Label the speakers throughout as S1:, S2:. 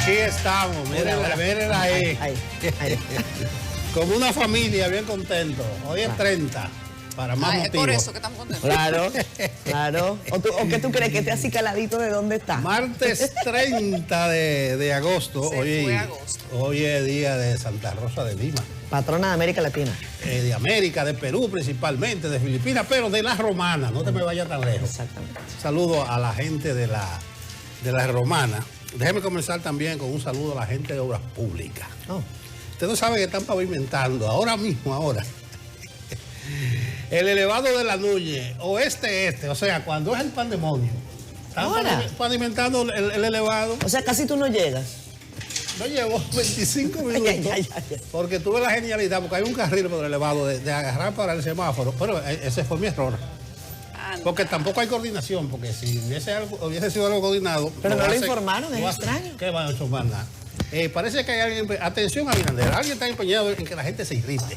S1: Aquí estamos, mírenla ahí. Como una familia, bien contento. Hoy es 30, para más motivos.
S2: Es por eso que estamos contentos.
S3: Claro, claro. ¿O qué tú crees que esté así caladito de dónde está?
S1: Martes 30 de agosto.
S2: Fue agosto.
S1: Hoy es día de Santa Rosa de Lima.
S3: Patrona de América Latina.
S1: De América, de Perú principalmente, de Filipinas, pero de la Romana. No te me vayas tan lejos.
S3: Exactamente.
S1: Saludo a la gente de la Romana. Déjeme comenzar también con un saludo a la gente de Obras Públicas.
S3: Oh.
S1: Ustedes no saben que están pavimentando ahora mismo, el elevado de la Núñez, oeste-este, o sea, cuando es el pandemonio. Están pavimentando el elevado.
S3: O sea, casi tú no llegas.
S1: No llevo 25 minutos porque tuve la genialidad, porque hay un carril por el elevado de agarrar para el semáforo, pero ese fue mi error. Porque tampoco hay coordinación, porque si hubiese sido algo coordinado...
S3: Pero no lo informaron, es extraño.
S1: ¿Qué van a informar nada? Parece que hay alguien... Atención, Abinader, alguien está empeñado en que la gente se irrite.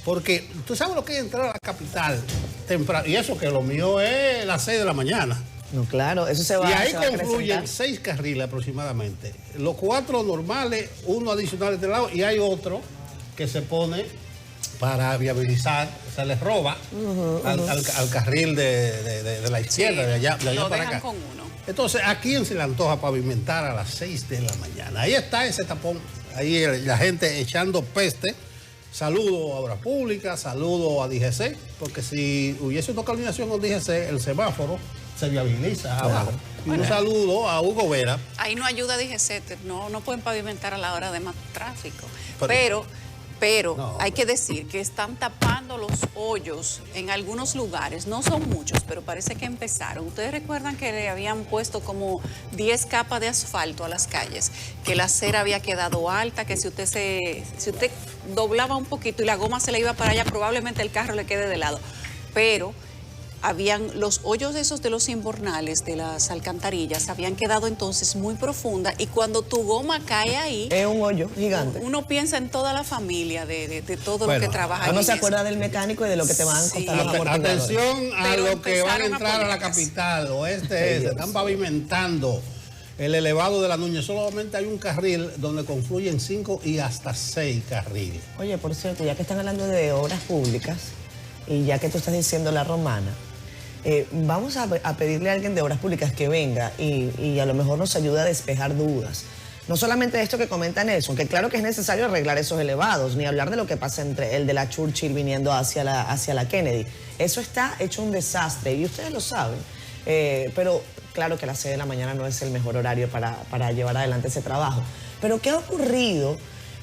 S1: Porque tú sabes lo que es entrar a la capital temprano, y eso que lo mío es las 6 de la mañana.
S3: No, claro, eso se va a
S1: Y ahí confluyen 6 carriles aproximadamente. Los 4 normales, uno adicional de este lado, y hay otro que se pone para viabilizar, se les roba al carril de la izquierda, sí, de allá para acá.
S2: Con uno.
S1: Entonces, ¿a quién se le antoja pavimentar a las 6 de la mañana? Ahí está ese tapón, ahí la gente echando peste. Saludo a Obras Públicas, saludo a DGC, porque si hubiese una coordinación con DGC, el semáforo se viabiliza abajo. Y un saludo a Hugo Vera.
S2: Ahí no ayuda DGC, no pueden pavimentar a la hora de más tráfico. Pero no, hay que decir que están tapando los hoyos en algunos lugares. No son muchos, pero parece que empezaron. Ustedes recuerdan que le habían puesto como 10 capas de asfalto a las calles, que la acera había quedado alta, que si usted doblaba un poquito y la goma se le iba para allá, probablemente el carro le quede de lado. Pero habían los hoyos esos de los invernales, de las alcantarillas, habían quedado entonces muy profundas, y cuando tu goma cae ahí...
S3: Es un hoyo gigante.
S2: Uno piensa en toda la familia de todo lo que trabaja.
S3: Uno se acuerda del mecánico y de lo que te van a costar los amortiguadores.
S1: Atención a lo que van a entrar a la capital, oeste, están pavimentando el elevado de la Núñez. Solamente hay un carril donde confluyen 5 y hasta 6 carriles.
S3: Oye, por cierto, ya que están hablando de obras públicas, y ya que tú estás diciendo la Romana, vamos a pedirle a alguien de Obras Públicas que venga y a lo mejor nos ayude a despejar dudas. No solamente esto que comenta Nelson, que claro que es necesario arreglar esos elevados, ni hablar de lo que pasa entre el de la Churchill viniendo hacia la Kennedy. Eso está hecho un desastre y ustedes lo saben. Pero claro que las 6 de la mañana no es el mejor horario para llevar adelante ese trabajo. Pero ¿qué ha ocurrido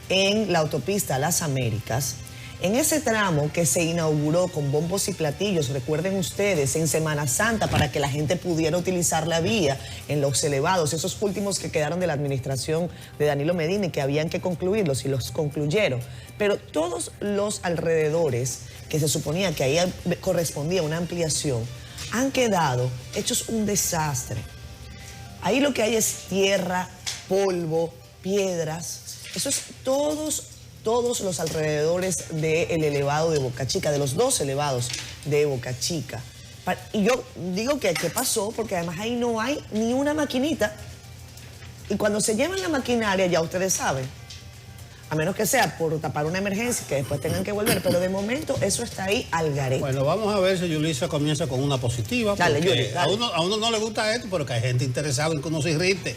S3: en la autopista Las Américas? En ese tramo que se inauguró con bombos y platillos, recuerden ustedes, en Semana Santa, para que la gente pudiera utilizar la vía en los elevados, esos últimos que quedaron de la administración de Danilo Medina y que habían que concluirlos y los concluyeron. Pero todos los alrededores, que se suponía que ahí correspondía una ampliación, han quedado hechos un desastre. Ahí lo que hay es tierra, polvo, piedras. Eso es todos los alrededores del elevado de Boca Chica, de los 2 elevados de Boca Chica. Y yo digo que ¿qué pasó? Porque además ahí no hay ni una maquinita. Y cuando se llevan la maquinaria, ya ustedes saben, a menos que sea por tapar una emergencia, que después tengan que volver, pero de momento eso está ahí al garete.
S1: Bueno, vamos a ver si Yulisa comienza con una positiva.
S3: Dale, Yuli, dale.
S1: A uno no le gusta esto, pero que hay gente interesada en que uno se irrite.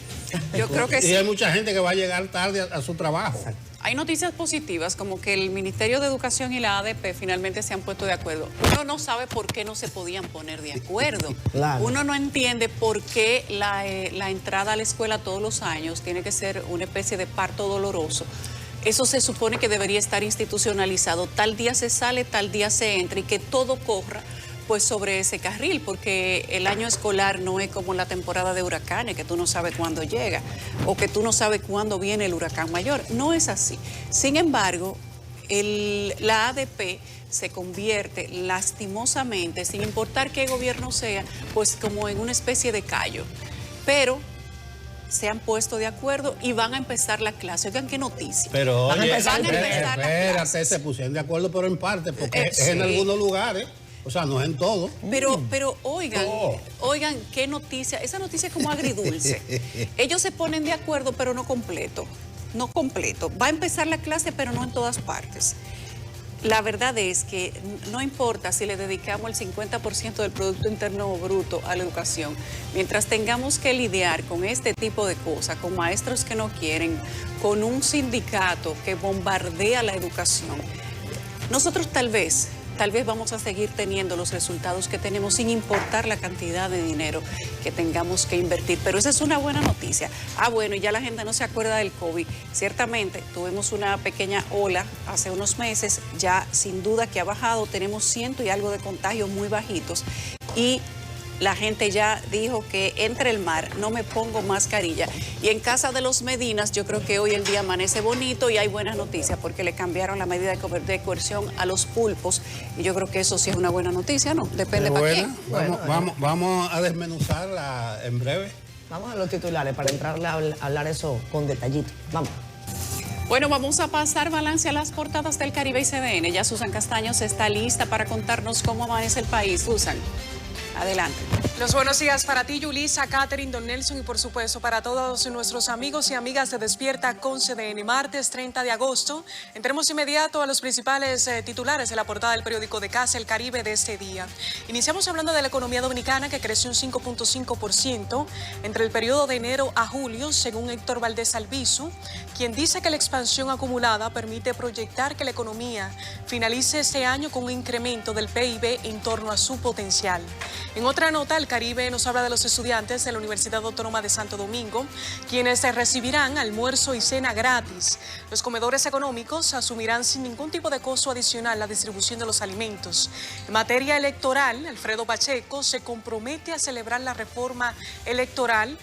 S2: Yo creo que sí.
S1: Y hay mucha gente que va a llegar tarde a su trabajo.
S3: Exacto.
S2: Hay noticias positivas, como que el Ministerio de Educación y la ADP finalmente se han puesto de acuerdo. Uno no sabe por qué no se podían poner de acuerdo.
S3: Claro.
S2: Uno no entiende por qué la entrada a la escuela todos los años tiene que ser una especie de parto doloroso. Eso se supone que debería estar institucionalizado. Tal día se sale, tal día se entra, y que todo corra pues sobre ese carril, porque el año escolar no es como la temporada de huracanes, que tú no sabes cuándo llega o que tú no sabes cuándo viene el huracán mayor. No es así. Sin embargo, la ADP se convierte lastimosamente, sin importar qué gobierno sea, pues como en una especie de callo. Pero se han puesto de acuerdo y van a empezar la clase. Oigan, qué noticia.
S1: Pero
S2: van
S1: oye,
S2: a empezar las
S1: espérate,
S2: clases.
S1: se pusieron de acuerdo, pero en parte, porque es en algunos lugares. O sea, no es en todo.
S2: Pero oigan, qué noticia. Esa noticia es como agridulce. Ellos se ponen de acuerdo, pero no completo. No completo. Va a empezar la clase, pero no en todas partes. La verdad es que no importa si le dedicamos el 50% del Producto Interno Bruto a la educación, mientras tengamos que lidiar con este tipo de cosas, con maestros que no quieren, con un sindicato que bombardea la educación, nosotros tal vez vamos a seguir teniendo los resultados que tenemos sin importar la cantidad de dinero que tengamos que invertir. Pero esa es una buena noticia. Bueno, y ya la gente no se acuerda del COVID. Ciertamente tuvimos una pequeña ola hace unos meses, ya sin duda que ha bajado, tenemos 100 y algo de contagios muy bajitos. Y la gente ya dijo que entre el mar, no me pongo mascarilla. Y en casa de los Medinas, yo creo que hoy el día amanece bonito y hay buenas noticias porque le cambiaron la medida de coerción a los pulpos. Y yo creo que eso sí es una buena noticia, ¿no? Depende para quién.
S1: Vamos a desmenuzarla en breve.
S3: Vamos a los titulares para entrarle a hablar eso con detallito. Vamos.
S2: Bueno, vamos a pasar balance a las portadas del Caribe y CDN. Ya Susan Castaños está lista para contarnos cómo amanece el país. Susan. Adelante.
S4: Los buenos días para ti, Yulisa, Catherine, Don Nelson y por supuesto para todos nuestros amigos y amigas de Despierta con CDN. Martes 30 de agosto. Entremos inmediato a los principales titulares de la portada del periódico de Casa El Caribe de este día. Iniciamos hablando de la economía dominicana que creció un 5.5% entre el periodo de enero a julio, según Héctor Valdés Albizu, quien dice que la expansión acumulada permite proyectar que la economía finalice este año con un incremento del PIB en torno a su potencial. En otra nota, El Caribe nos habla de los estudiantes de la Universidad Autónoma de Santo Domingo, quienes recibirán almuerzo y cena gratis. Los comedores económicos asumirán sin ningún tipo de costo adicional la distribución de los alimentos. En materia electoral, Alfredo Pacheco se compromete a celebrar la reforma electoral.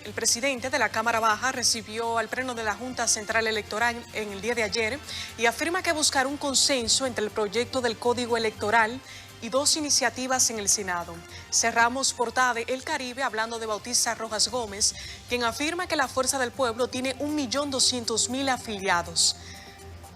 S4: El presidente de la Cámara Baja recibió al pleno de la Junta Central Electoral en el día de ayer y afirma que buscará un consenso entre el proyecto del Código Electoral y dos iniciativas en el Senado. Cerramos portada de El Caribe hablando de Bautista Rojas Gómez, quien afirma que la Fuerza del Pueblo tiene 1.200.000 afiliados.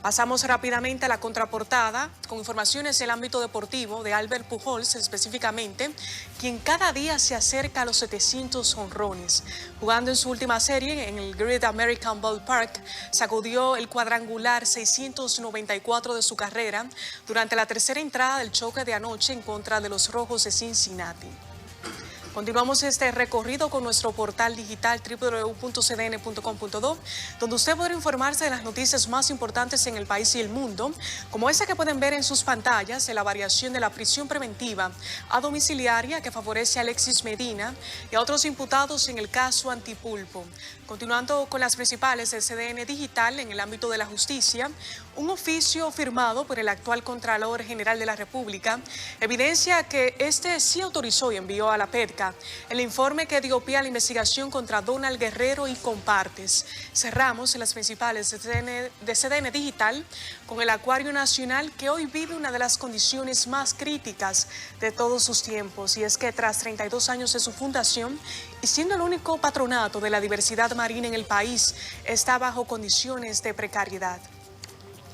S4: Pasamos rápidamente a la contraportada con informaciones del ámbito deportivo de Albert Pujols específicamente, quien cada día se acerca a los 700 jonrones. Jugando en su última serie en el Great American Ballpark, sacudió el cuadrangular 694 de su carrera durante la tercera entrada del choque de anoche en contra de los Rojos de Cincinnati. Continuamos este recorrido con nuestro portal digital www.cdn.com.do, donde usted podrá informarse de las noticias más importantes en el país y el mundo, como esa que pueden ver en sus pantallas de la variación de la prisión preventiva a domiciliaria que favorece a Alexis Medina y a otros imputados en el caso Antipulpo. Continuando con las principales del CDN Digital en el ámbito de la justicia, un oficio firmado por el actual Contralor General de la República evidencia que este sí autorizó y envió a la PEDCA el informe que dio pie a la investigación contra Donald Guerrero y compartes. Cerramos en las principales de CDN Digital con el Acuario Nacional, que hoy vive una de las condiciones más críticas de todos sus tiempos, y es que tras 32 años de su fundación y siendo el único patronato de la diversidad marina en el país, está bajo condiciones de precariedad.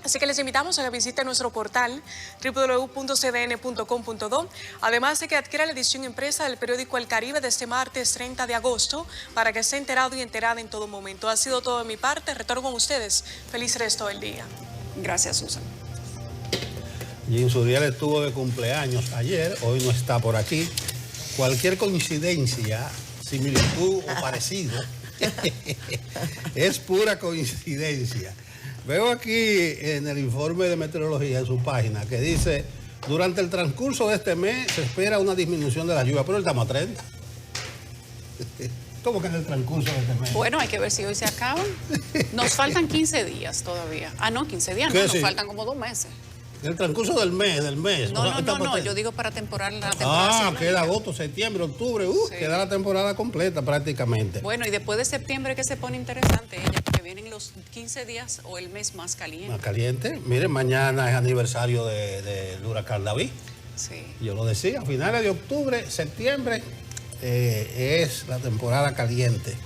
S4: Así que les invitamos a que visiten nuestro portal www.cdn.com.do, además de que adquiera la edición impresa del periódico El Caribe de este martes 30 de agosto para que esté enterado y enterada en todo momento. Ha sido todo de mi parte, retorno con ustedes. Feliz resto del día.
S2: Gracias, Susan.
S1: Jean Suriel estuvo de cumpleaños ayer, hoy no está por aquí. Cualquier coincidencia, similitud o parecido es pura coincidencia. Veo aquí en el informe de meteorología en su página que dice: durante el transcurso de este mes se espera una disminución de las lluvias, pero estamos a 30. ¿Cómo que en el transcurso de este mes?
S2: Bueno, hay que ver si hoy se acaban. Nos faltan 15 días todavía. No, 15 días no, nos faltan como 2 meses.
S1: En el transcurso del mes.
S2: No, yo digo para la temporada.
S1: Queda agosto, septiembre, octubre, sí. Queda la temporada completa prácticamente.
S2: Bueno, y después de septiembre que se pone interesante ella, porque vienen los 15 días o el mes más caliente.
S1: Más caliente. Miren, mañana es aniversario del huracán David.
S2: Sí.
S1: Yo lo decía, a finales de octubre, septiembre, es la temporada caliente,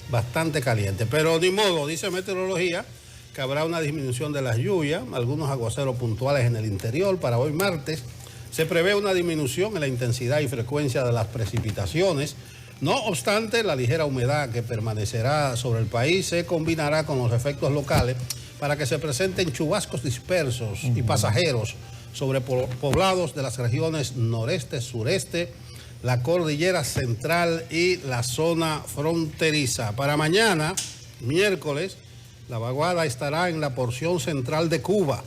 S1: bastante caliente. Pero ni modo, dice meteorología, que habrá una disminución de las lluvias, algunos aguaceros puntuales en el interior para hoy martes. Se prevé una disminución en la intensidad y frecuencia de las precipitaciones. No obstante, la ligera humedad que permanecerá sobre el país se combinará con los efectos locales para que se presenten chubascos dispersos y pasajeros sobre poblados de las regiones noreste, sureste, la cordillera central y la zona fronteriza. Para mañana, miércoles, la vaguada estará en la porción central de Cuba,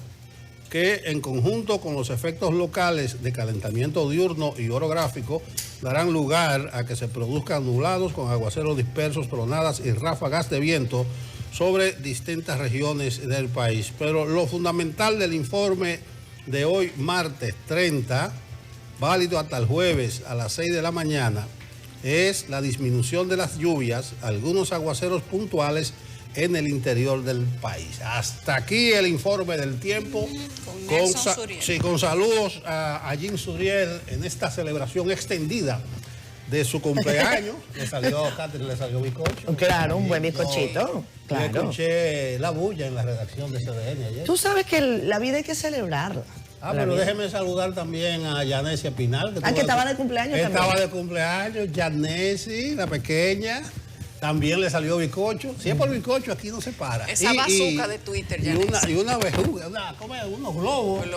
S1: que en conjunto con los efectos locales de calentamiento diurno y orográfico darán lugar a que se produzcan nublados con aguaceros dispersos, tronadas y ráfagas de viento sobre distintas regiones del país. Pero lo fundamental del informe de hoy, martes 30, válido hasta el jueves a las 6 de la mañana, es la disminución de las lluvias, algunos aguaceros puntuales en el interior del país. Hasta aquí el informe del tiempo. Con saludos a Jean Suriel en esta celebración extendida de su cumpleaños. Le salió bizcocho.
S3: Claro, un buen bizcochito. Claro.
S1: Le escuché la bulla en la redacción de CDN ayer.
S3: Tú sabes que la vida hay que celebrarla.
S1: Pero déjeme saludar también a Yanesia Pinal.
S3: Que estaba de cumpleaños también.
S1: Estaba de cumpleaños, Yanesi, la pequeña. También le salió bizcocho. Si es por bizcocho, aquí no se para.
S2: Esa bazooka de Twitter,
S1: y una verruga, unos globos.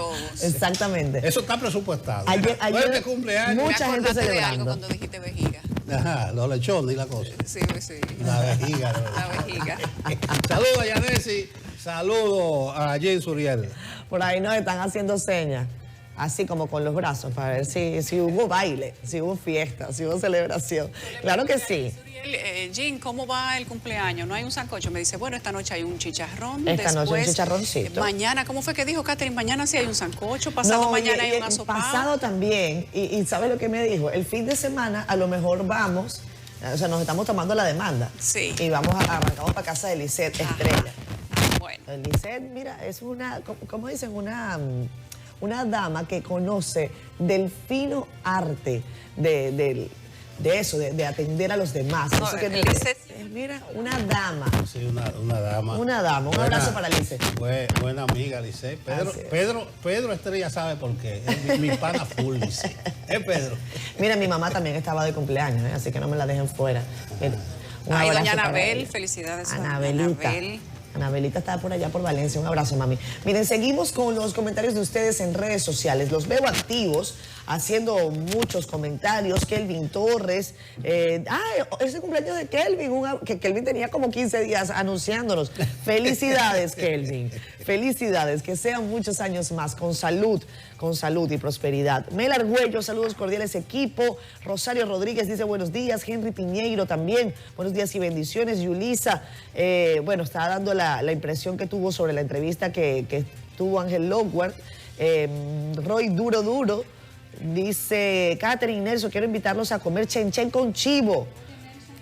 S3: Exactamente.
S1: Eso está presupuestado.
S3: Ayer
S1: de cumpleaños.
S3: Mucha gente celebrando.
S2: De algo cuando dijiste vejiga.
S1: Ajá, los lechones y la cosa.
S2: Sí.
S1: La vejiga.
S2: La vejiga.
S1: Saludos a Yanesi. Saludos a Jen Suriel.
S3: Por ahí nos están haciendo señas, así como con los brazos, para ver si hubo baile, si hubo fiesta, si hubo celebración. Claro que sí.
S2: Jean, ¿cómo va el cumpleaños? ¿No hay un sancocho? Me dice, bueno, esta noche hay un chicharrón.
S3: Esta noche un chicharroncito.
S2: Mañana, ¿cómo fue que dijo Catherine? Mañana sí hay un sancocho, pasado mañana hay un asopado.
S3: Pasado también, y ¿sabe lo que me dijo? El fin de semana a lo mejor vamos, o sea, nos estamos tomando la demanda.
S2: Sí.
S3: Y arrancamos para casa de Lisette Estrella.
S2: Bueno.
S3: Lisette, mira, es una, ¿cómo dicen? Una dama que conoce del fino arte de eso, de atender a los demás.
S2: No,
S3: eso que mira, una dama.
S1: Sí, una dama.
S3: Una dama. Un abrazo para Lisette.
S1: Buena amiga, Lisette. Pedro Estrella sabe por qué. Es mi pana full, Lisette. Pedro.
S3: Mira, mi mamá también estaba de cumpleaños, así que no me la dejen fuera.
S2: Ay, doña Anabel, felicidades.
S3: Anabelita. Anabelita está por allá por Valencia. Un abrazo, mami. Miren, seguimos con los comentarios de ustedes en redes sociales. Los veo activos, haciendo muchos comentarios. Kelvin Torres. Ese cumpleaños de Kelvin, que Kelvin tenía como 15 días anunciándonos. Felicidades, Kelvin. Felicidades, que sean muchos años más, con salud y prosperidad. Mel Argüello, saludos cordiales, equipo. Rosario Rodríguez dice buenos días. Henry Piñeiro también, buenos días y bendiciones. Yulisa, está dando la impresión que tuvo sobre la entrevista que tuvo Ángel Lockwood. Roy Duro, dice Catherine Nelson, quiero invitarlos a comer chenchen con chivo.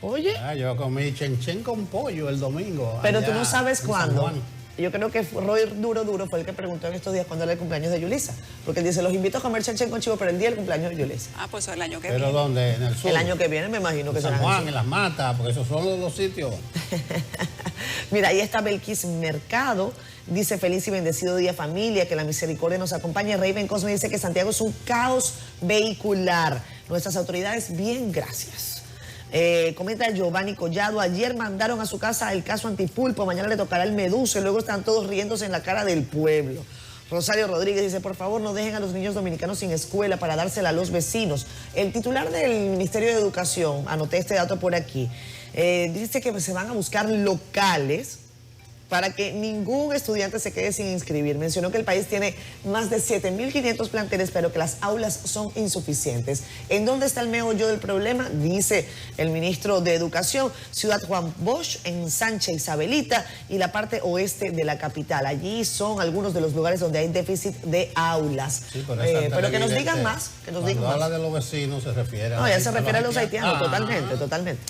S3: Oye.
S1: Yo comí chenchen con pollo el domingo.
S3: Pero tú no sabes cuándo. Yo creo que Roy Duro fue el que preguntó en estos días cuándo era el cumpleaños de Yulisa. Porque él dice, los invito a comer chenchen con chivo, pero el día del cumpleaños de Yulisa.
S2: Pues el año que viene.
S1: ¿Pero dónde? ¿En el sur?
S3: El año que viene me imagino que será.
S1: San Juan, en Las Matas, porque esos son los sitios.
S3: Mira, ahí está Belkis Mercado. Dice, feliz y bendecido día familia, que la misericordia nos acompañe. Raven Cosme dice que Santiago es un caos vehicular. Nuestras autoridades, bien, gracias. Comenta Giovanni Collado, ayer mandaron a su casa el caso Antipulpo, mañana le tocará el Medusa y luego están todos riéndose en la cara del pueblo. Rosario Rodríguez dice, por favor no dejen a los niños dominicanos sin escuela para dársela a los vecinos. El titular del Ministerio de Educación, anoté este dato por aquí, dice que se van a buscar locales para que ningún estudiante se quede sin inscribir. Mencionó que el país tiene más de 7.500 planteles, pero que las aulas son insuficientes. ¿En dónde está el meollo del problema? Dice el ministro de Educación, Ciudad Juan Bosch, en Sánchez Isabelita y la parte oeste de la capital. Allí son algunos de los lugares donde hay déficit de aulas.
S1: Sí,
S3: pero que nos digan más.
S1: Cuando habla de los vecinos se refiere
S3: No, ya se refiere a los haitianos, totalmente.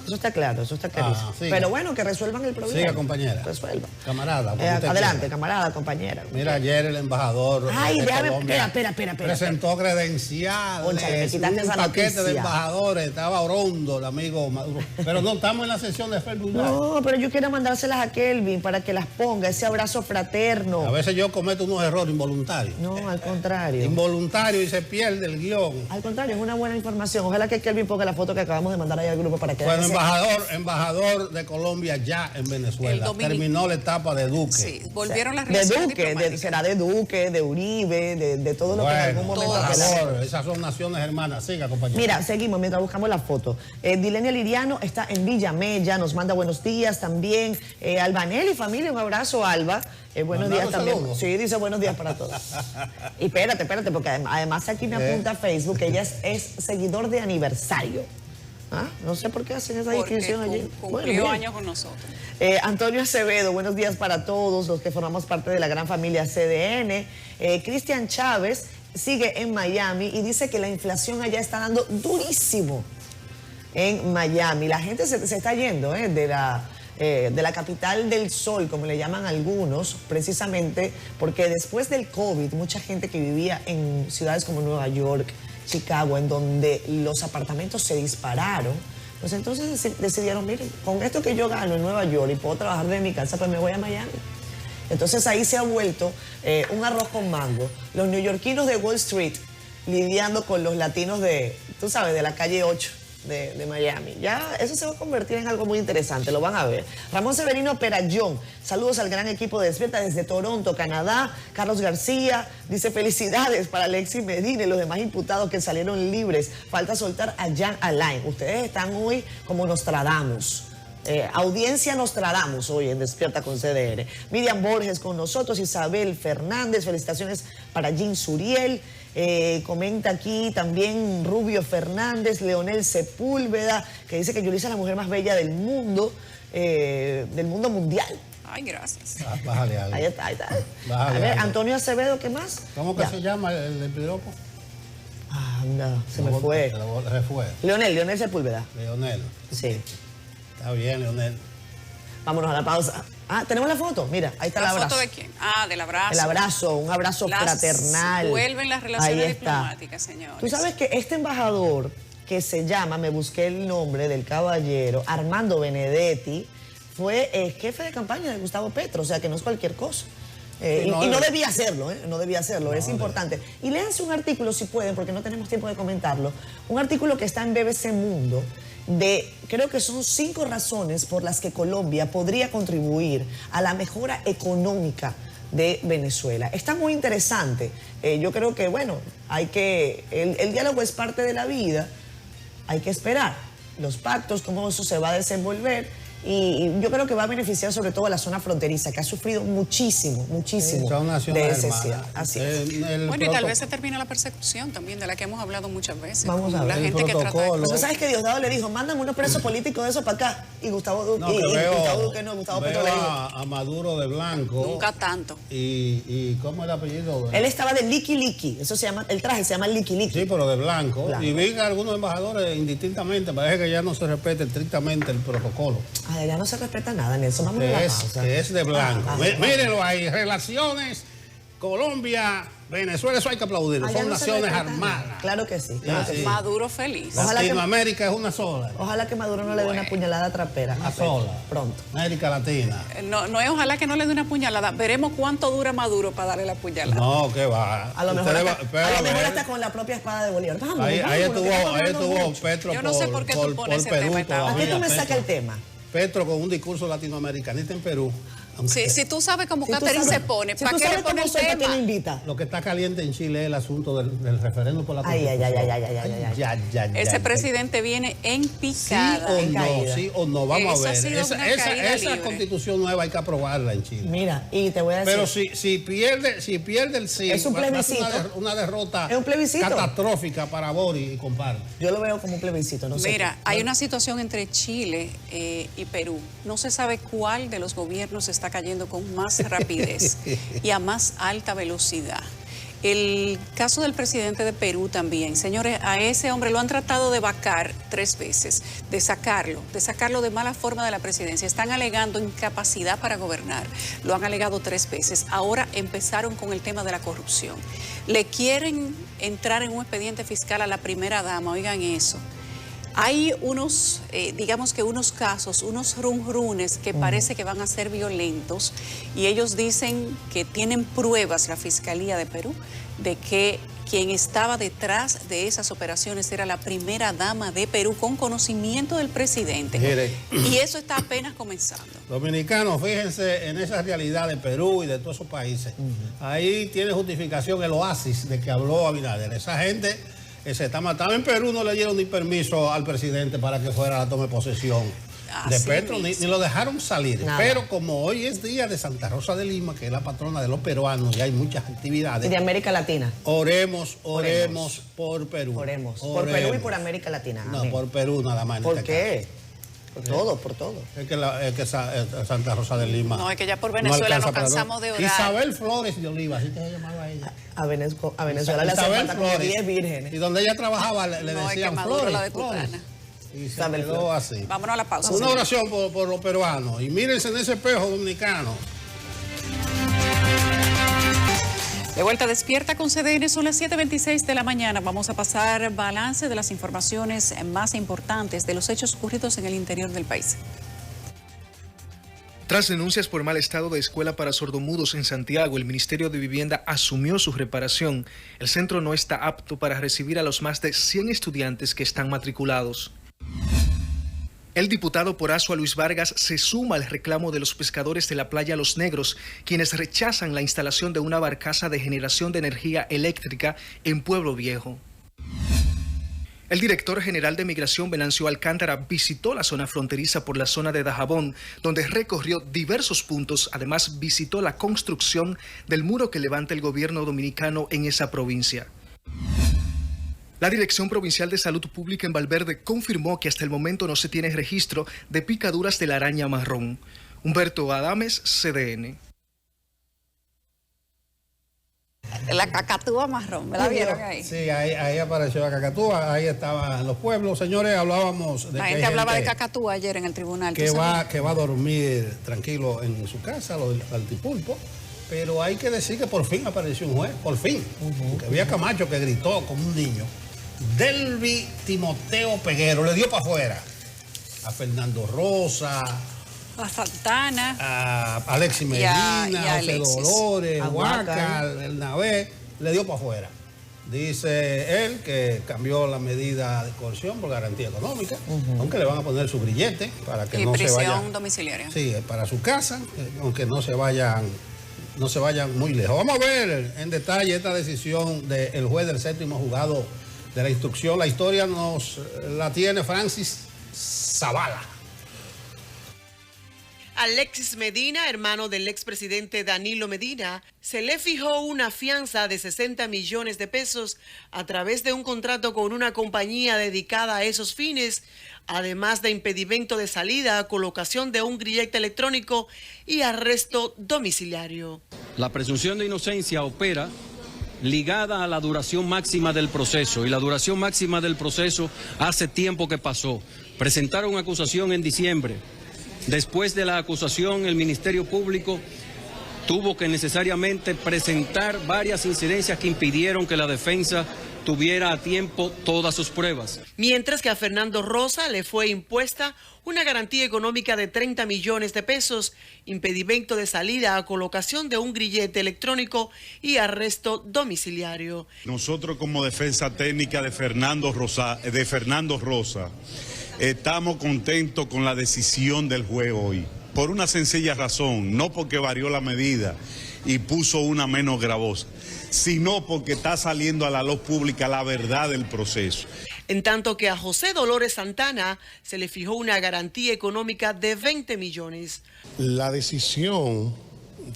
S3: Eso está claro, eso está clarísimo.
S1: Sí.
S3: Pero bueno, que resuelvan el problema.
S1: Siga, compañera.
S3: resuelva.
S1: Camarada, como usted
S3: adelante,
S1: quiera.
S3: camarada, compañera.
S1: Mira, ayer el embajador
S3: Ay,
S1: de
S3: déjame,
S1: Colombia
S3: espera.
S1: presentó credenciales,
S3: Cónchale, me quitaste
S1: un
S3: esa
S1: paquete
S3: noticia.
S1: de embajadores, estaba Orondo, el amigo Maduro. Pero no estamos en la sesión de Facebook Live.
S3: No, pero yo quiero mandárselas a Kelvin para que las ponga, ese abrazo fraterno.
S1: A veces yo cometo unos errores involuntarios.
S3: No, al contrario.
S1: Involuntario y se pierde el guión.
S3: Al contrario, es una buena información. Ojalá que Kelvin ponga la foto que acabamos de mandar ahí al grupo para que
S1: Bueno,
S3: vean
S1: embajador de Colombia ya en
S2: El
S1: Venezuela.
S2: dominic-
S1: Terminó la etapa de Duque.
S2: Sí, volvieron las
S3: de
S2: relaciones
S3: Duque,
S2: diplomáticas.
S3: será de Duque, de Uribe, de todo lo que en algún momento...
S2: todas.
S1: Embajador, esas son naciones hermanas. Siga, compañero.
S3: Mira, seguimos mientras buscamos la foto. Dilenia Liriano está en Villamella, nos manda buenos días también. Albanel y familia, un abrazo, Alba. Buenos
S1: Mandar
S3: días
S1: un
S3: también.
S1: saludo.
S3: Sí, dice buenos días para todos. Y espérate, porque además aquí me apunta a Facebook que ella es seguidor de aniversario. ¿Ah? No sé por qué hacen esa
S2: Porque
S3: distinción allí.
S2: cumplió
S3: bien.
S2: años con nosotros.
S3: Antonio Acevedo, buenos días para todos los que formamos parte de la gran familia CDN. Cristian Chávez sigue en Miami y dice que la inflación allá está dando durísimo en Miami. La gente se está yendo de la capital del sol, como le llaman algunos, precisamente porque después del COVID, mucha gente que vivía en ciudades como Nueva York, Chicago, en donde los apartamentos se dispararon, pues entonces decidieron, miren, con esto que yo gano en Nueva York y puedo trabajar de mi casa, pues me voy a Miami. Entonces ahí se ha vuelto un arroz con mango. Los neoyorquinos de Wall Street lidiando con los latinos de, tú sabes, de la calle 8 de Miami. Ya eso se va a convertir en algo muy interesante, lo van a ver. Ramón Severino Perayón, saludos al gran equipo de Despierta desde Toronto, Canadá. Carlos García dice felicidades para Alexis Medina y los demás imputados que salieron libres. Falta soltar a Jan Alain. Ustedes están hoy como Nostradamus. Audiencia Nostradamus hoy en Despierta con CDN. Miriam Borges con nosotros, Isabel Fernández, felicitaciones para Jean Suriel. Comenta aquí también Rubio Fernández, Leonel Sepúlveda, que dice que Yulisa es la mujer más bella del mundo mundial.
S2: Ay, gracias.
S1: Bájale algo.
S3: Ahí está.
S1: Bájale
S3: A ver,
S1: algo.
S3: Antonio Acevedo, ¿qué más?
S1: ¿Cómo que
S3: Ya.
S1: se llama el del piropo?
S3: Anda, se me fue.
S1: Se fue.
S3: Leonel Sepúlveda.
S1: Leonel.
S3: Sí.
S1: Está bien, Leonel.
S3: Vámonos a la pausa. ¿Tenemos la foto? Mira, ahí está el
S2: ¿La
S3: abrazo.
S2: foto de quién? Ah, del abrazo.
S3: El abrazo, un abrazo fraternal.
S2: Vuelven las relaciones
S3: Ahí está.
S2: diplomáticas, señores.
S3: Tú sabes que este embajador que se llama, me busqué el nombre del caballero, Armando Benedetti, fue jefe de campaña de Gustavo Petro, o sea que no es cualquier cosa.
S1: Sí,
S3: y
S1: no,
S3: no debía hacerlo, no debía hacerlo, es
S1: no.
S3: importante. Y léanse un artículo si pueden, porque no tenemos tiempo de comentarlo, un artículo que está en BBC Mundo, creo que son 5 razones por las que Colombia podría contribuir a la mejora económica de Venezuela. Está muy interesante. Yo creo que, bueno, el diálogo es parte de la vida, hay que esperar los pactos, cómo eso se va a desenvolver. Y yo creo que va a beneficiar sobre todo a la zona fronteriza, que ha sufrido muchísimo
S1: Son naciones
S3: de ese
S1: hermanas.
S3: cierre. Así es.
S2: Bueno, y tal vez se termine la persecución también, de la que hemos hablado muchas veces.
S3: Vamos a
S2: con la
S3: ver.
S2: gente que trata de
S1: protocolo.
S3: Pero sabes que Diosdado le dijo, mándame unos presos políticos de esos para acá. Y Gustavo Duque,
S1: No, que
S3: Gustavo
S1: veo
S3: Petro le dijo.
S1: a Maduro de blanco.
S2: Nunca tanto.
S1: Y ¿cómo es el apellido?
S3: Él estaba de Liqui Liqui, eso se llama, el traje se llama Liqui Liqui.
S1: Sí, pero de blanco.
S3: Blanco.
S1: Y vi que algunos embajadores indistintamente, parece que ya no se respeta estrictamente el protocolo.
S3: Ay, ya no se respeta nada, Nelson, vamos a la pausa.
S1: Que es de blanco.
S3: Ah,
S1: Mírenlo ahí, relaciones Colombia, Venezuela, eso hay que aplaudirlo.
S3: Allá
S1: Son
S3: no se
S1: naciones
S3: respeta nada.
S1: armadas.
S3: Claro que sí, claro que sí.
S2: Maduro feliz.
S3: Ojalá que-
S1: Latinoamérica es una sola.
S3: Ojalá que Maduro no le dé una puñalada trapera.
S1: Una
S3: a Petro,
S1: sola.
S3: Pronto.
S1: América Latina.
S2: No es ojalá que no le dé una puñalada. Veremos cuánto dura Maduro para darle la puñalada.
S1: No, que va.
S3: A lo mejor,
S1: Ustedes
S3: hasta,
S1: pero
S3: a lo
S1: a
S3: mejor
S1: ver,
S3: hasta con la propia espada de Bolívar. Vamos,
S1: ahí
S3: vamos, que estamos hablando
S1: estuvo
S3: mucho.
S1: Petro
S2: Yo no sé por qué tú pones ese
S1: Perú
S2: tema, estaba.
S3: ¿A qué tú
S1: todavía,
S3: me
S1: Petro.
S3: sacas el tema?
S1: Petro con un discurso latinoamericanista en Perú.
S2: Si tú sabes cómo
S3: Si tú
S2: Catherine
S3: sabes-
S2: se pone,
S3: si
S2: ¿para
S3: tú
S2: qué le
S3: sabes
S2: pone
S3: cómo
S2: el
S3: soy, ¿para qué
S2: tema?
S3: me invita?
S1: Lo que está caliente en Chile es el asunto del referéndum por la
S3: Ay, ay,
S1: Constitución.
S3: ay, ay, ay, ay, ay, ay.
S1: Ya,
S2: Ese
S1: ya.
S2: presidente viene en
S1: Sí
S2: picada.
S1: o
S3: en
S1: no,
S3: caída.
S1: sí o no, vamos
S2: Eso
S1: a
S2: ha
S1: ver.
S2: sido una caída
S1: Esa
S2: libre.
S1: constitución nueva hay que aprobarla en Chile.
S3: Mira, y te voy a decir...
S1: Pero si pierde el sí,
S3: Es un
S1: va a ser
S3: plebiscito.
S1: una derrota
S3: Es un plebiscito.
S1: catastrófica para Boris y compadre.
S3: Yo lo veo como un plebiscito, no sé.
S2: Mira, hay una situación entre Chile y Perú. No se sabe cuál de los gobiernos está cayendo con más rapidez y a más alta velocidad. El caso del presidente de Perú también. Señores, a ese hombre lo han tratado de vacar 3 veces, de sacarlo de mala forma de la presidencia. Están alegando incapacidad para gobernar. Lo han alegado 3 veces. Ahora empezaron con el tema de la corrupción. Le quieren entrar en un expediente fiscal a la primera dama, oigan eso. Hay unos, digamos que unos casos, unos rumrunes que parece que van a ser violentos y ellos dicen que tienen pruebas, la Fiscalía de Perú, de que quien estaba detrás de esas operaciones era la primera dama de Perú con conocimiento del presidente.
S1: Mire.
S2: Y eso está apenas comenzando.
S1: Dominicanos, fíjense en esa realidad de Perú y de todos esos países. Ahí tiene justificación el oasis de que habló Abinader. Esa gente se está matando. En Perú no le dieron ni permiso al presidente para que fuera a la toma de posesión de Petro, ni lo dejaron salir. Nada. Pero como hoy es día de Santa Rosa de Lima, que es la patrona de los peruanos, y hay muchas actividades.
S3: Y de América Latina.
S1: Oremos por Perú.
S3: Oremos. Por Perú y por América Latina. Amén.
S1: No, por Perú nada más.
S3: ¿Por qué? Por todo, por todo.
S1: Es que Santa Rosa de Lima.
S2: No, es que ya por Venezuela nos cansamos de orar.
S1: Isabel Flores de Oliva, así que se llamaba ella.
S3: A Venezuela le hace falta como 10 vírgenes.
S1: Y donde ella trabajaba le decían Flores. Y se quedó así.
S2: Vámonos a la pausa.
S1: Una oración por los peruanos. Y mírense en ese espejo dominicano.
S2: De vuelta despierta con CDN, son las 7:26 de la mañana. Vamos a pasar balance de las informaciones más importantes de los hechos ocurridos en el interior del país.
S5: Tras denuncias por mal estado de escuela para sordomudos en Santiago, el Ministerio de Vivienda asumió su reparación. El centro no está apto para recibir a los más de 100 estudiantes que están matriculados. El diputado por Azua, Luis Vargas, se suma al reclamo de los pescadores de la playa Los Negros, quienes rechazan la instalación de una barcaza de generación de energía eléctrica en Pueblo Viejo. El director general de Migración, Venancio Alcántara, visitó la zona fronteriza por la zona de Dajabón, donde recorrió diversos puntos. Además, visitó la construcción del muro que levanta el gobierno dominicano en esa provincia. La Dirección Provincial de Salud Pública en Valverde confirmó que hasta el momento no se tiene registro de picaduras de la araña marrón. Humberto Adames, CDN.
S2: La cacatúa marrón, ¿me la vieron ahí?
S1: Sí, ahí apareció la cacatúa, ahí estaban los pueblos. Señores, hablábamos de
S2: la gente hablaba de cacatúa ayer en el tribunal.
S1: Que va a dormir tranquilo en su casa, lo del altipulpo. Pero hay que decir que por fin apareció un juez, por fin. Porque había Camacho que gritó como un niño. Delvi Timoteo Peguero le dio para afuera a Fernando Rosa,
S2: a Santana,
S1: a Alexis Medina, a José Dolores, a Huácar, el Navé, le dio para afuera. Dice él que cambió la medida de coerción por garantía económica, aunque le van a poner su grillete para que no se vaya.
S2: Prisión domiciliaria.
S1: Sí, para su casa, aunque no se vayan muy lejos. Vamos a ver en detalle esta decisión del juez del 7º juzgado de la instrucción. La historia nos la tiene Francis Zavala.
S6: Alexis Medina, hermano del expresidente Danilo Medina, se le fijó una fianza de 60 millones de pesos a través de un contrato con una compañía dedicada a esos fines, además de impedimento de salida, colocación de un grillete electrónico y arresto domiciliario.
S7: La presunción de inocencia opera ligada a la duración máxima del proceso, y la duración máxima del proceso hace tiempo que pasó. Presentaron acusación en diciembre. Después de la acusación, el Ministerio Público tuvo que necesariamente presentar varias incidencias que impidieron que la defensa tuviera a tiempo todas sus pruebas.
S6: Mientras que a Fernando Rosa le fue impuesta una garantía económica de 30 millones de pesos, impedimento de salida, colocación de un grillete electrónico y arresto domiciliario.
S8: Nosotros como defensa técnica de Fernando Rosa, estamos contentos con la decisión del juez hoy, por una sencilla razón, no porque varió la medida y puso una menos gravosa, sino porque está saliendo a la luz pública la verdad del proceso.
S6: En tanto que a José Dolores Santana se le fijó una garantía económica de 20 millones.
S9: La decisión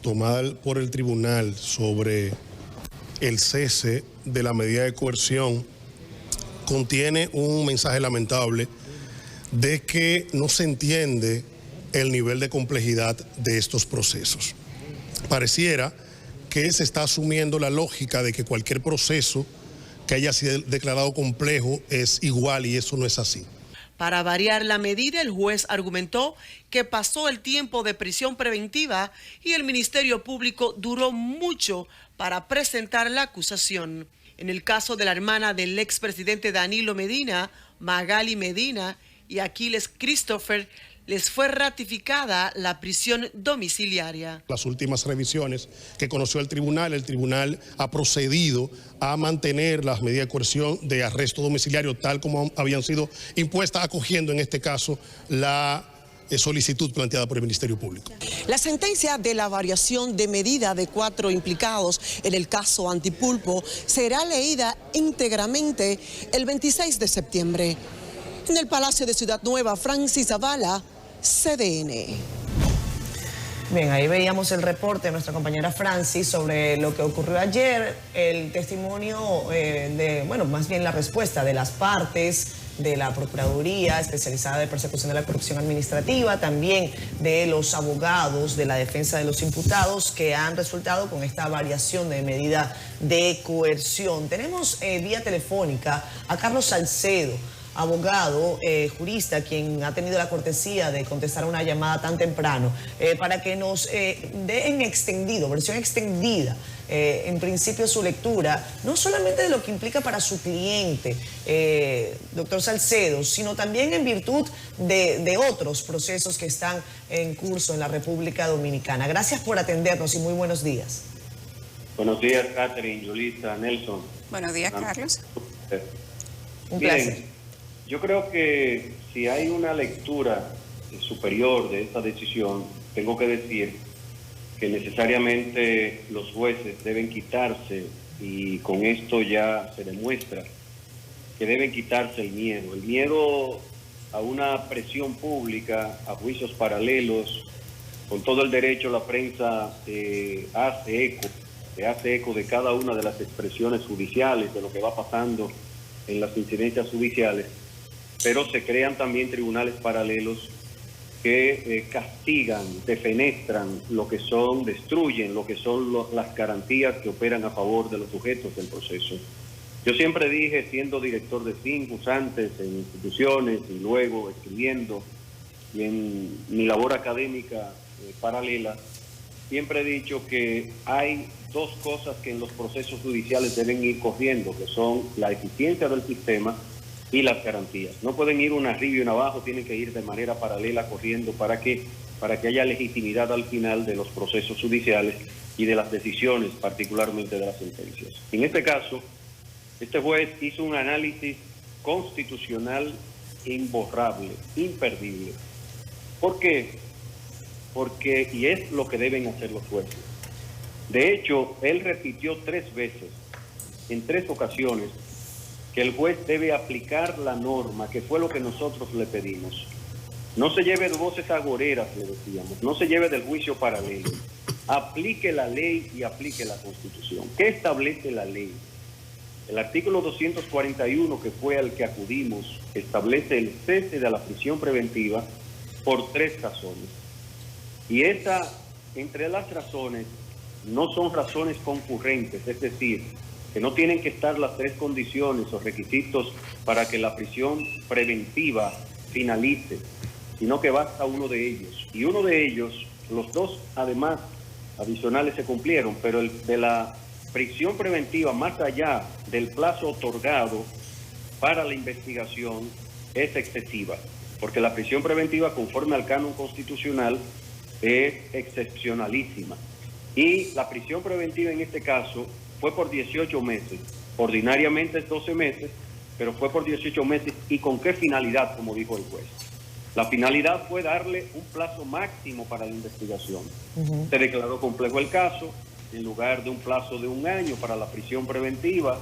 S9: tomada por el tribunal sobre el cese de la medida de coerción contiene un mensaje lamentable de que no se entiende el nivel de complejidad de estos procesos. Pareciera que se está asumiendo la lógica de que cualquier proceso que haya sido declarado complejo es igual, y eso no es así.
S6: Para variar la medida, el juez argumentó que pasó el tiempo de prisión preventiva y el Ministerio Público duró mucho para presentar la acusación. En el caso de la hermana del expresidente Danilo Medina, Magali Medina y Aquiles Christopher, les fue ratificada la prisión domiciliaria.
S9: Las últimas revisiones que conoció el tribunal ha procedido a mantener las medidas de coerción de arresto domiciliario tal como habían sido impuestas, acogiendo en este caso la solicitud planteada por el Ministerio Público.
S10: La sentencia de la variación de medida de 4 implicados en el caso Antipulpo será leída íntegramente el 26 de septiembre. En el Palacio de Ciudad Nueva, Francis Zavala, CDN.
S3: Bien, ahí veíamos el reporte de nuestra compañera Francis sobre lo que ocurrió ayer, el testimonio más bien la respuesta de las partes, de la Procuraduría Especializada de Persecución de la Corrupción Administrativa, también de los abogados de la defensa de los imputados que han resultado con esta variación de medida de coerción. Tenemos vía telefónica a Carlos Salcedo, abogado, jurista, quien ha tenido la cortesía de contestar una llamada tan temprano, para que nos dé versión extendida, en principio su lectura, no solamente de lo que implica para su cliente, doctor Salcedo, sino también en virtud de otros procesos que están en curso en la República Dominicana. Gracias por atendernos y muy buenos días.
S11: Buenos días, Catherine, Yulisa, Nelson.
S2: Buenos días, Carlos.
S3: Un placer.
S11: Yo creo que si hay una lectura superior de esta decisión, tengo que decir que necesariamente los jueces deben quitarse, y con esto ya se demuestra que deben quitarse el miedo a una presión pública, a juicios paralelos. Con todo el derecho, la prensa hace eco de cada una de las expresiones judiciales, de lo que va pasando en las incidencias judiciales, pero se crean también tribunales paralelos que castigan, defenestran destruyen lo que son las garantías que operan a favor de los sujetos del proceso. Yo siempre dije, siendo director de Fincus antes, en instituciones y luego escribiendo, y en mi labor académica paralela, siempre he dicho que hay dos cosas que en los procesos judiciales deben ir corriendo, que son la eficiencia del sistema y las garantías. No pueden ir una arriba y una abajo, tienen que ir de manera paralela corriendo para que haya legitimidad al final de los procesos judiciales y de las decisiones, particularmente de las sentencias. En este caso, este juez hizo un análisis constitucional imborrable, imperdible. ¿Por qué? Y es lo que deben hacer los jueces. De hecho, él repitió 3 veces, en 3 ocasiones, que el juez debe aplicar la norma, que fue lo que nosotros le pedimos. No se lleve de voces agoreras, le decíamos, no se lleve del juicio paralelo. Aplique la ley y aplique la Constitución. ¿Qué establece la ley? El artículo 241, que fue al que acudimos, establece el cese de la prisión preventiva por 3 razones. Y entre las razones, no son razones concurrentes, es decir, que no tienen que estar las 3 condiciones o requisitos para que la prisión preventiva finalice, sino que basta uno de ellos. Y uno de ellos, los 2 además adicionales se cumplieron, pero el de la prisión preventiva más allá del plazo otorgado para la investigación es excesiva, porque la prisión preventiva, conforme al canon constitucional, es excepcionalísima. Y la prisión preventiva en este caso fue por 18 meses. Ordinariamente es 12 meses, pero fue por 18 meses. ¿Y con qué finalidad, como dijo el juez? La finalidad fue darle un plazo máximo para la investigación. Se declaró complejo el caso. En lugar de un plazo de 1 año para la prisión preventiva,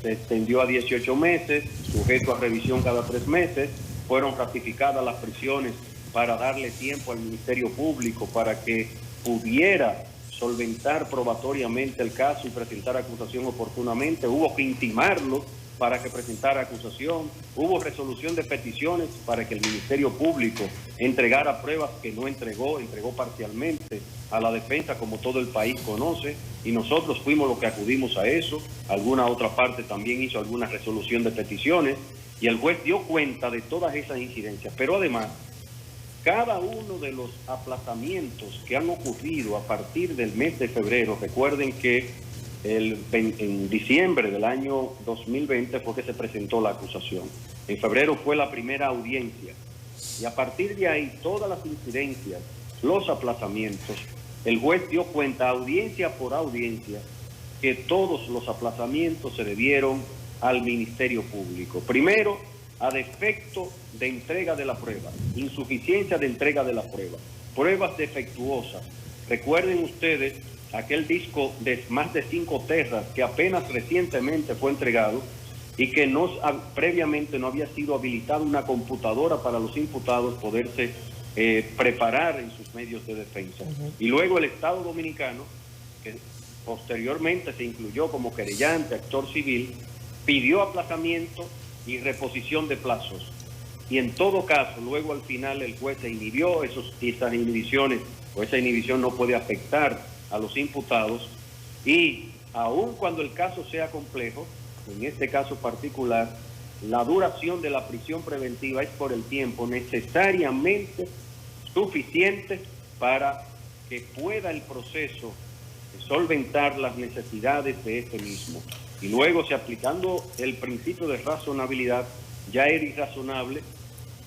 S11: se extendió a 18 meses, sujeto a revisión cada 3 meses. Fueron ratificadas las prisiones para darle tiempo al Ministerio Público para que pudiera solventar probatoriamente el caso y presentar acusación oportunamente. Hubo que intimarlo para que presentara acusación, hubo resolución de peticiones para que el Ministerio Público entregara pruebas que no entregó parcialmente a la defensa, como todo el país conoce, y nosotros fuimos los que acudimos a eso. Alguna otra parte también hizo alguna resolución de peticiones, y el juez dio cuenta de todas esas incidencias. Pero además, cada uno de los aplazamientos que han ocurrido a partir del mes de febrero, recuerden que en diciembre del año 2020 fue que se presentó la acusación. En febrero fue la primera audiencia. Y a partir de ahí, todas las incidencias, los aplazamientos, el juez dio cuenta, audiencia por audiencia, que todos los aplazamientos se debieron al Ministerio Público. Primero, a defecto de entrega de la prueba, insuficiencia de entrega de la prueba, pruebas defectuosas. Recuerden ustedes aquel disco de más de 5 terras que apenas recientemente fue entregado y que previamente no había sido habilitada una computadora para los imputados poderse preparar en sus medios de defensa. Y luego el Estado Dominicano, que posteriormente se incluyó como querellante, actor civil, pidió aplazamiento y reposición de plazos. Y en todo caso, luego al final el juez se inhibió esas inhibiciones, o esa inhibición no puede afectar a los imputados, y aun cuando el caso sea complejo, en este caso particular, la duración de la prisión preventiva es por el tiempo necesariamente suficiente para que pueda el proceso solventar las necesidades de este mismo. Y luego, si aplicando el principio de razonabilidad ya era irrazonable,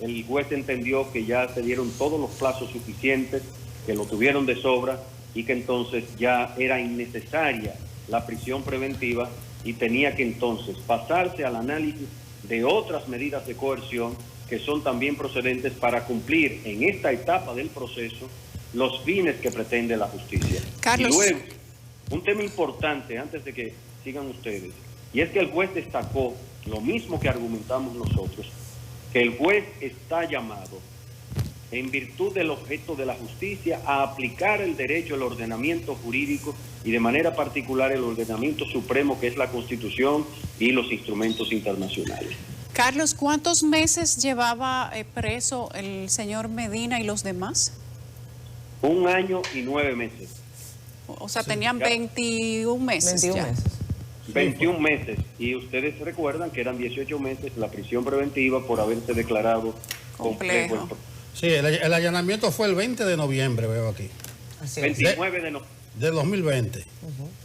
S11: el juez entendió que ya se dieron todos los plazos suficientes, que lo tuvieron de sobra, y que entonces ya era innecesaria la prisión preventiva y tenía que entonces pasarse al análisis de otras medidas de coerción que son también procedentes para cumplir en esta etapa del proceso los fines que pretende la justicia.
S2: Carlos.
S11: Y luego, un tema importante antes de que sigan ustedes, y es que el juez destacó lo mismo que argumentamos nosotros, que el juez está llamado, en virtud del objeto de la justicia, a aplicar el derecho, el ordenamiento jurídico y de manera particular el ordenamiento supremo, que es la Constitución y los instrumentos internacionales.
S2: Carlos, ¿cuántos meses llevaba preso el señor Medina y los demás?
S11: 1 año y 9 meses.
S2: O sea, tenían 21 meses.
S3: 21 meses.
S11: 21 meses. Y ustedes recuerdan que eran 18 meses la prisión preventiva por haberse declarado complejo.
S1: Sí, el allanamiento fue el 20 de noviembre, veo aquí.
S3: Así es.
S11: 29 de noviembre.
S1: De 2020.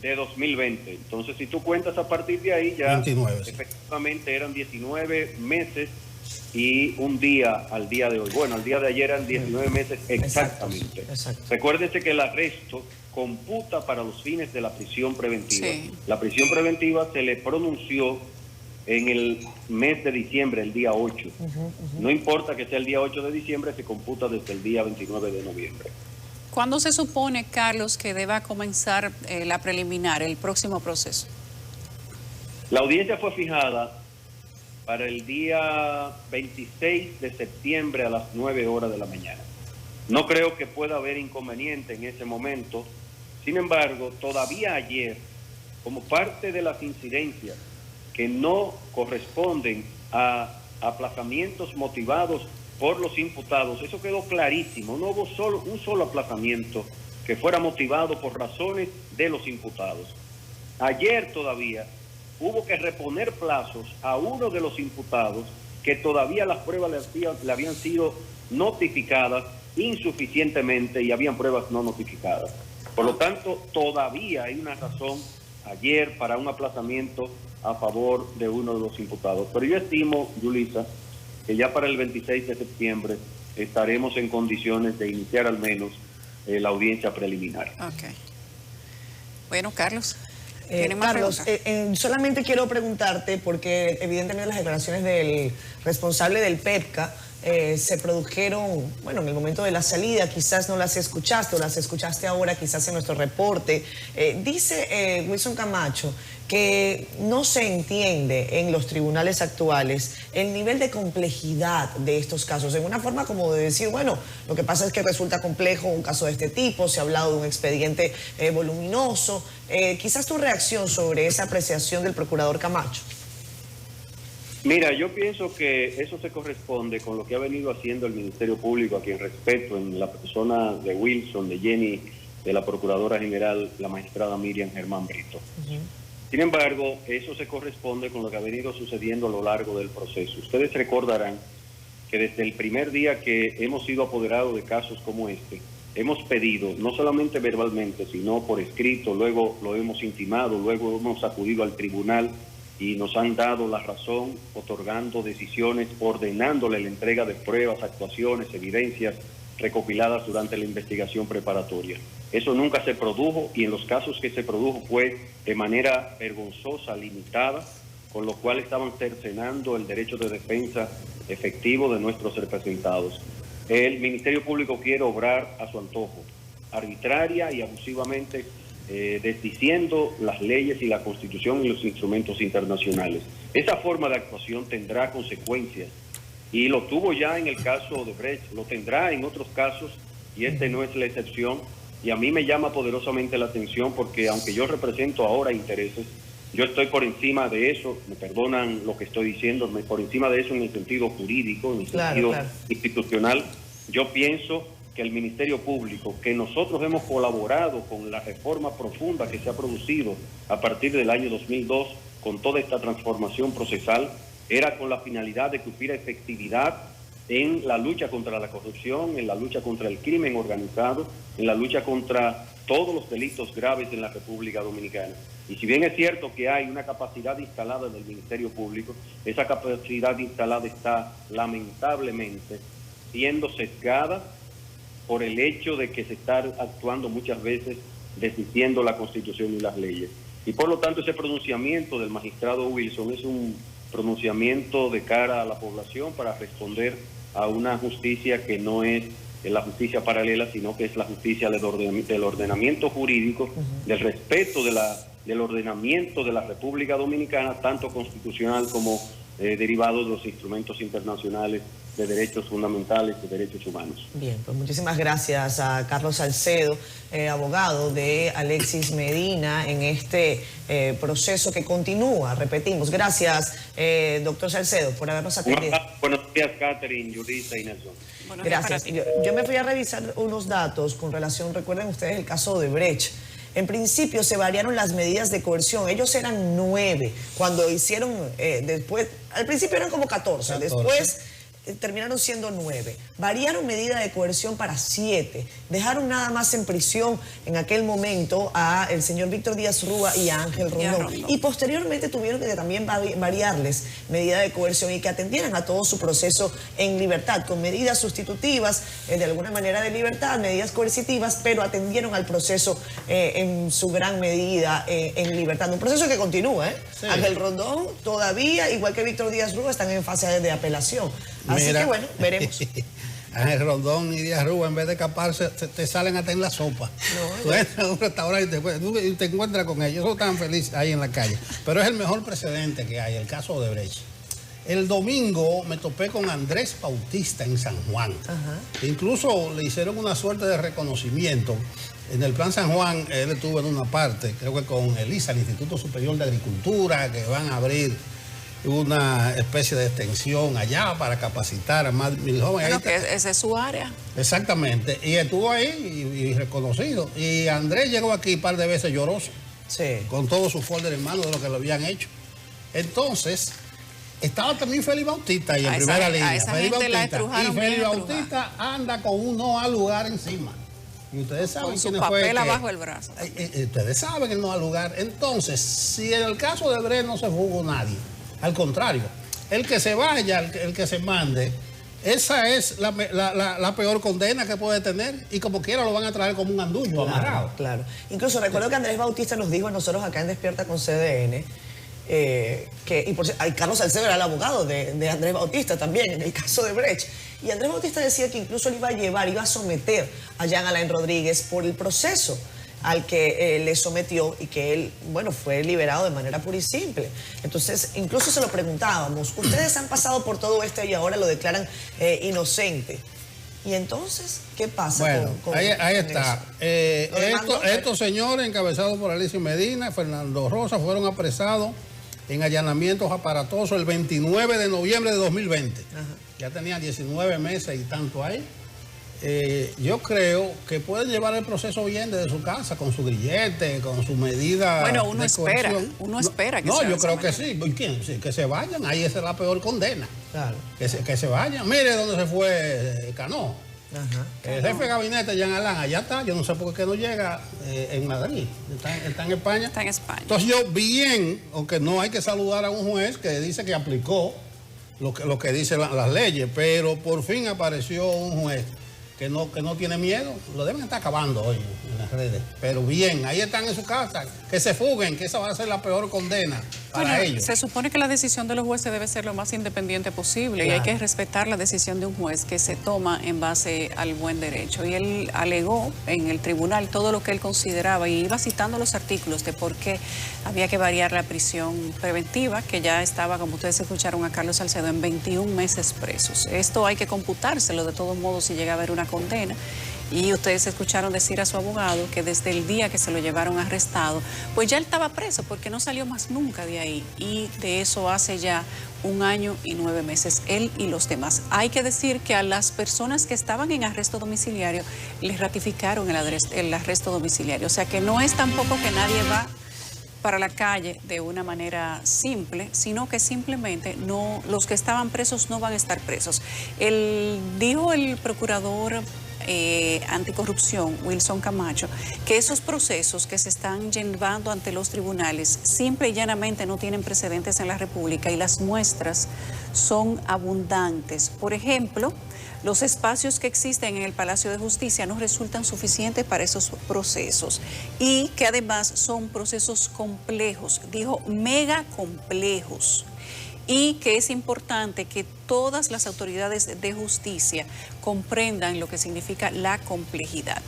S11: De 2020. Entonces, si tú cuentas a partir de ahí, ya
S1: 29, sí.
S11: Efectivamente eran 19 meses y un día al día de hoy. Bueno, al día de ayer eran 19 meses exactamente.
S3: Exacto.
S11: Recuérdense que el arresto computa para los fines de la prisión preventiva.
S2: Sí.
S11: La prisión preventiva se le pronunció en el mes de diciembre, el día 8. No importa que sea el día 8 de diciembre, se computa desde el día 29 de noviembre.
S2: ¿Cuándo se supone, Carlos, que deba comenzar la preliminar, el próximo proceso?
S11: La audiencia fue fijada para el día 26 de septiembre a las 9 horas de la mañana. No creo que pueda haber inconveniente en ese momento. Sin embargo, todavía ayer, como parte de las incidencias que no corresponden a aplazamientos motivados por los imputados, eso quedó clarísimo. No hubo un solo aplazamiento que fuera motivado por razones de los imputados. Ayer todavía hubo que reponer plazos a uno de los imputados que todavía las pruebas le habían sido notificadas insuficientemente y habían pruebas no notificadas. Por lo tanto, todavía hay una razón ayer para un aplazamiento a favor de uno de los imputados. Pero yo estimo, Yulisa, que ya para el 26 de septiembre estaremos en condiciones de iniciar al menos la audiencia preliminar.
S2: Ok. Bueno, Carlos.
S3: Carlos, solamente quiero preguntarte, porque evidentemente las declaraciones del responsable del PEPCA se produjeron, bueno, en el momento de la salida, quizás no las escuchaste o las escuchaste ahora quizás en nuestro reporte. Dice Wilson Camacho que no se entiende en los tribunales actuales el nivel de complejidad de estos casos, en una forma como de decir, bueno, lo que pasa es que resulta complejo un caso de este tipo, se ha hablado de un expediente voluminoso. Quizás tu reacción sobre esa apreciación del procurador Camacho.
S11: Mira, yo pienso que eso se corresponde con lo que ha venido haciendo el Ministerio Público, a quien respeto, en la persona de Wilson, de Jenny, de la Procuradora General, la magistrada Miriam Germán Brito. Sin embargo, eso se corresponde con lo que ha venido sucediendo a lo largo del proceso. Ustedes recordarán que desde el primer día que hemos sido apoderados de casos como este, hemos pedido, no solamente verbalmente, sino por escrito, luego lo hemos intimado, luego hemos acudido al tribunal y nos han dado la razón, otorgando decisiones, ordenándole la entrega de pruebas, actuaciones, evidencias recopiladas durante la investigación preparatoria. Eso nunca se produjo, y en los casos que se produjo fue de manera vergonzosa, limitada, con lo cual estaban cercenando el derecho de defensa efectivo de nuestros representados. El Ministerio Público quiere obrar a su antojo, arbitraria y abusivamente, desdiciendo las leyes y la Constitución y los instrumentos internacionales. Esa forma de actuación tendrá consecuencias, y lo tuvo ya en el caso de Brecht, lo tendrá en otros casos, y este no es la excepción. Y a mí me llama poderosamente la atención porque, aunque yo represento ahora intereses, yo estoy por encima de eso, me perdonan lo que estoy diciendo, por encima de eso en el sentido jurídico, en el sentido institucional. Yo pienso que el Ministerio Público, que nosotros hemos colaborado con la reforma profunda que se ha producido a partir del año 2002, con toda esta transformación procesal, era con la finalidad de que hubiera efectividad en la lucha contra la corrupción, en la lucha contra el crimen organizado, en la lucha contra todos los delitos graves en la República Dominicana. Y si bien es cierto que hay una capacidad instalada en el Ministerio Público, esa capacidad instalada está lamentablemente siendo sesgada por el hecho de que se está actuando muchas veces desdiciendo la Constitución y las leyes. Y por lo tanto ese pronunciamiento del magistrado Wilson es un pronunciamiento de cara a la población para responder a una justicia que no es la justicia paralela, sino que es la justicia del ordenamiento jurídico, del respeto del ordenamiento de la República Dominicana, tanto constitucional como derivado de los instrumentos internacionales de derechos fundamentales, de derechos humanos.
S3: Bien, pues muchísimas gracias a Carlos Salcedo, abogado de Alexis Medina, en este proceso que continúa, repetimos. Gracias, doctor Salcedo, por habernos atendido.
S11: Buenos días, Catherine, Yulisa y Nelson.
S3: Gracias. Yo me fui a revisar unos datos con relación, recuerden ustedes el caso de Brecht. En principio se variaron las medidas de coerción. Ellos eran 9 cuando hicieron, después, al principio eran como 14. Después terminaron siendo 9. Variaron medida de coerción para 7. Dejaron nada más en prisión en aquel momento a el señor Víctor Díaz Rúa y a Ángel Rondón. Y posteriormente tuvieron que también variarles medida de coerción y que atendieran a todo su proceso en libertad, con medidas sustitutivas, de alguna manera de libertad, medidas coercitivas, pero atendieron al proceso en su gran medida en libertad. Un proceso que continúa, Sí. Ángel Rondón todavía, igual que Víctor Díaz Rúa, están en fase de apelación. Así que bueno, veremos.
S1: Ángel Rondón y Díaz Rúa, en vez de escaparse, te salen hasta en la sopa. Tú entras a un restaurante y te encuentras con ellos. Ellos están felices ahí en la calle. Pero es el mejor precedente que hay, el caso de Brecht. El domingo me topé con Andrés Bautista en San Juan. Incluso le hicieron una suerte de reconocimiento. En el Plan San Juan, él estuvo en una parte, creo que con ELISA, el Instituto Superior de Agricultura, que van a abrir una especie de extensión allá para capacitar a más mil jóvenes.
S2: Bueno, que esa es su área.
S1: Exactamente. Y estuvo ahí y reconocido. Y Andrés llegó aquí un par de veces lloroso.
S3: Sí.
S1: Con todo su folder en mano de lo que le habían hecho. Entonces, estaba también Félix Bautista ahí en primera línea.
S2: Y Félix
S1: Bautista anda con un no al lugar encima. Y ustedes saben
S2: con su papel abajo el brazo.
S1: Ustedes saben el no al lugar. Entonces, si en el caso de Brecht no se fugó nadie, al contrario, el que se vaya, el que se mande, esa es la peor condena que puede tener, y como quiera lo van a traer como un andullo amarrado.
S3: Claro. Incluso recuerdo que Andrés Bautista nos dijo a nosotros acá en Despierta con CDN, Carlos Salcedo era el abogado de Andrés Bautista también en el caso de Brecht. Y Andrés Bautista decía que incluso le iba a someter a Jean Alain Rodríguez por el proceso al que le sometió, y que él, bueno, fue liberado de manera pura y simple. Entonces, incluso se lo preguntábamos, ustedes han pasado por todo esto y ahora lo declaran inocente. ¿Y entonces qué pasa?
S1: Bueno, ahí está. Estos señores encabezados por Alexis Medina, Fernando Rosa, fueron apresados en allanamientos aparatosos el 29 de noviembre de 2020.
S3: Ajá.
S1: Ya tenían 19 meses y tanto ahí. Yo creo que pueden llevar el proceso bien desde su casa, con su grillete, con su medida.
S2: Bueno, uno
S1: de
S2: espera,
S1: coerción.
S2: uno espera que
S1: no,
S2: sea de
S1: yo
S2: esa
S1: creo que
S2: manera.
S1: sí. ¿Quién? Sí, que se vayan, ahí esa es la peor condena.
S3: Claro.
S1: Que se vayan. Mire dónde se fue Cano.
S3: Ajá.
S1: El jefe de gabinete, Jean Alain, allá está. Yo no sé por qué no llega en Madrid. Está en España.
S2: Está en España.
S1: Entonces yo bien, aunque no hay que saludar a un juez que dice que aplicó lo que dicen las leyes, pero por fin apareció un juez que no tiene miedo. Lo deben estar acabando hoy en las redes. Pero bien, ahí están en su casa. Que se fuguen, que esa va a ser la peor condena para
S2: Bueno,
S1: ellos.
S2: se supone que la decisión de los jueces debe ser lo más independiente posible y hay que respetar la decisión de un juez que se toma en base al buen derecho. Y él alegó en el tribunal todo lo que él consideraba y iba citando los artículos de por qué había que variar la prisión preventiva, que ya estaba, como ustedes escucharon a Carlos Salcedo, en 21 meses presos. Esto hay que computárselo de todos modos si llega a haber una condena. Y ustedes escucharon decir a su abogado que desde el día que se lo llevaron arrestado, pues ya él estaba preso porque no salió más nunca de ahí. Y de eso hace ya 1 año y 9 meses, él y los demás. Hay que decir que a las personas que estaban en arresto domiciliario les ratificaron el arresto domiciliario. O sea que no es tampoco que nadie va para la calle de una manera simple, sino que simplemente no, los que estaban presos no van a estar presos. Dijo el procurador anticorrupción, Wilson Camacho, que esos procesos que se están llevando ante los tribunales simple y llanamente no tienen precedentes en la República y las muestras son abundantes. Por ejemplo, los espacios que existen en el Palacio de Justicia no resultan suficientes para esos procesos y que además son procesos complejos, dijo mega complejos. Y que es importante que todas las autoridades de justicia comprendan lo que significa la complejidad.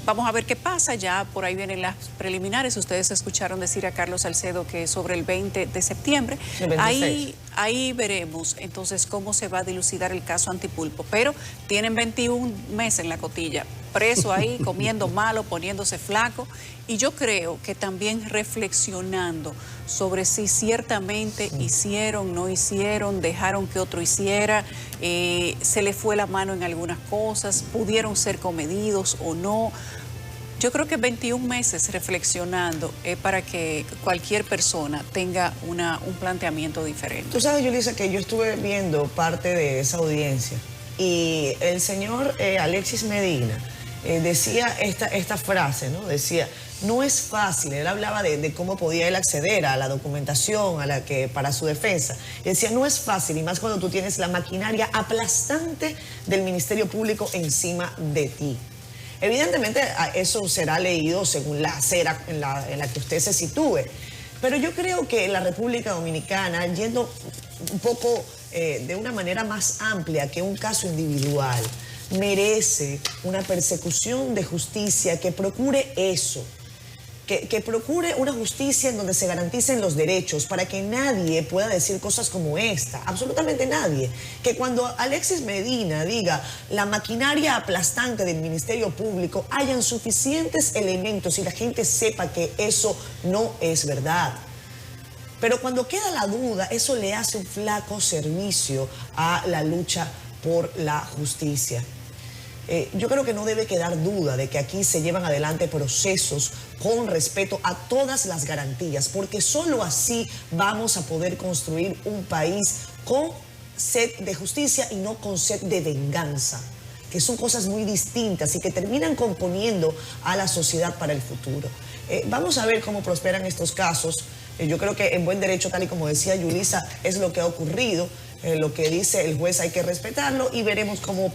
S2: Vamos a ver qué pasa, ya por ahí vienen las preliminares. Ustedes escucharon decir a Carlos Salcedo que sobre el 20 de septiembre, ahí veremos entonces cómo se va a dilucidar el caso Antipulpo. Pero tienen 21 meses en la cotilla, preso ahí, comiendo malo, poniéndose flaco. Y yo creo que también reflexionando sobre si ciertamente hicieron, no hicieron, dejaron que otro hiciera, se le fue la mano en algunas cosas, pudieron ser comedidos o no. Yo creo que 21 meses reflexionando es para que cualquier persona tenga un planteamiento diferente.
S3: Tú sabes, Yulisa, que yo estuve viendo parte de esa audiencia y el señor Alexis Medina decía esta frase, ¿no? Decía, no es fácil. Él hablaba de cómo podía él acceder a la documentación para su defensa. Y decía, no es fácil, y más cuando tú tienes la maquinaria aplastante del Ministerio Público encima de ti. Evidentemente, eso será leído según la acera en la que usted se sitúe. Pero yo creo que la República Dominicana, yendo un poco de una manera más amplia que un caso individual, merece una persecución de justicia que procure eso. Que procure una justicia en donde se garanticen los derechos para que nadie pueda decir cosas como esta, absolutamente nadie. Que cuando Alexis Medina diga la maquinaria aplastante del Ministerio Público, hayan suficientes elementos y la gente sepa que eso no es verdad. Pero cuando queda la duda, eso le hace un flaco servicio a la lucha por la justicia. Yo creo que no debe quedar duda de que aquí se llevan adelante procesos con respeto a todas las garantías, porque solo así vamos a poder construir un país con sed de justicia y no con sed de venganza, que son cosas muy distintas y que terminan componiendo a la sociedad para el futuro. Vamos a ver cómo prosperan estos casos. Yo creo que en buen derecho, tal y como decía Yulisa, es lo que ha ocurrido. Lo que dice el juez hay que respetarlo y veremos cómo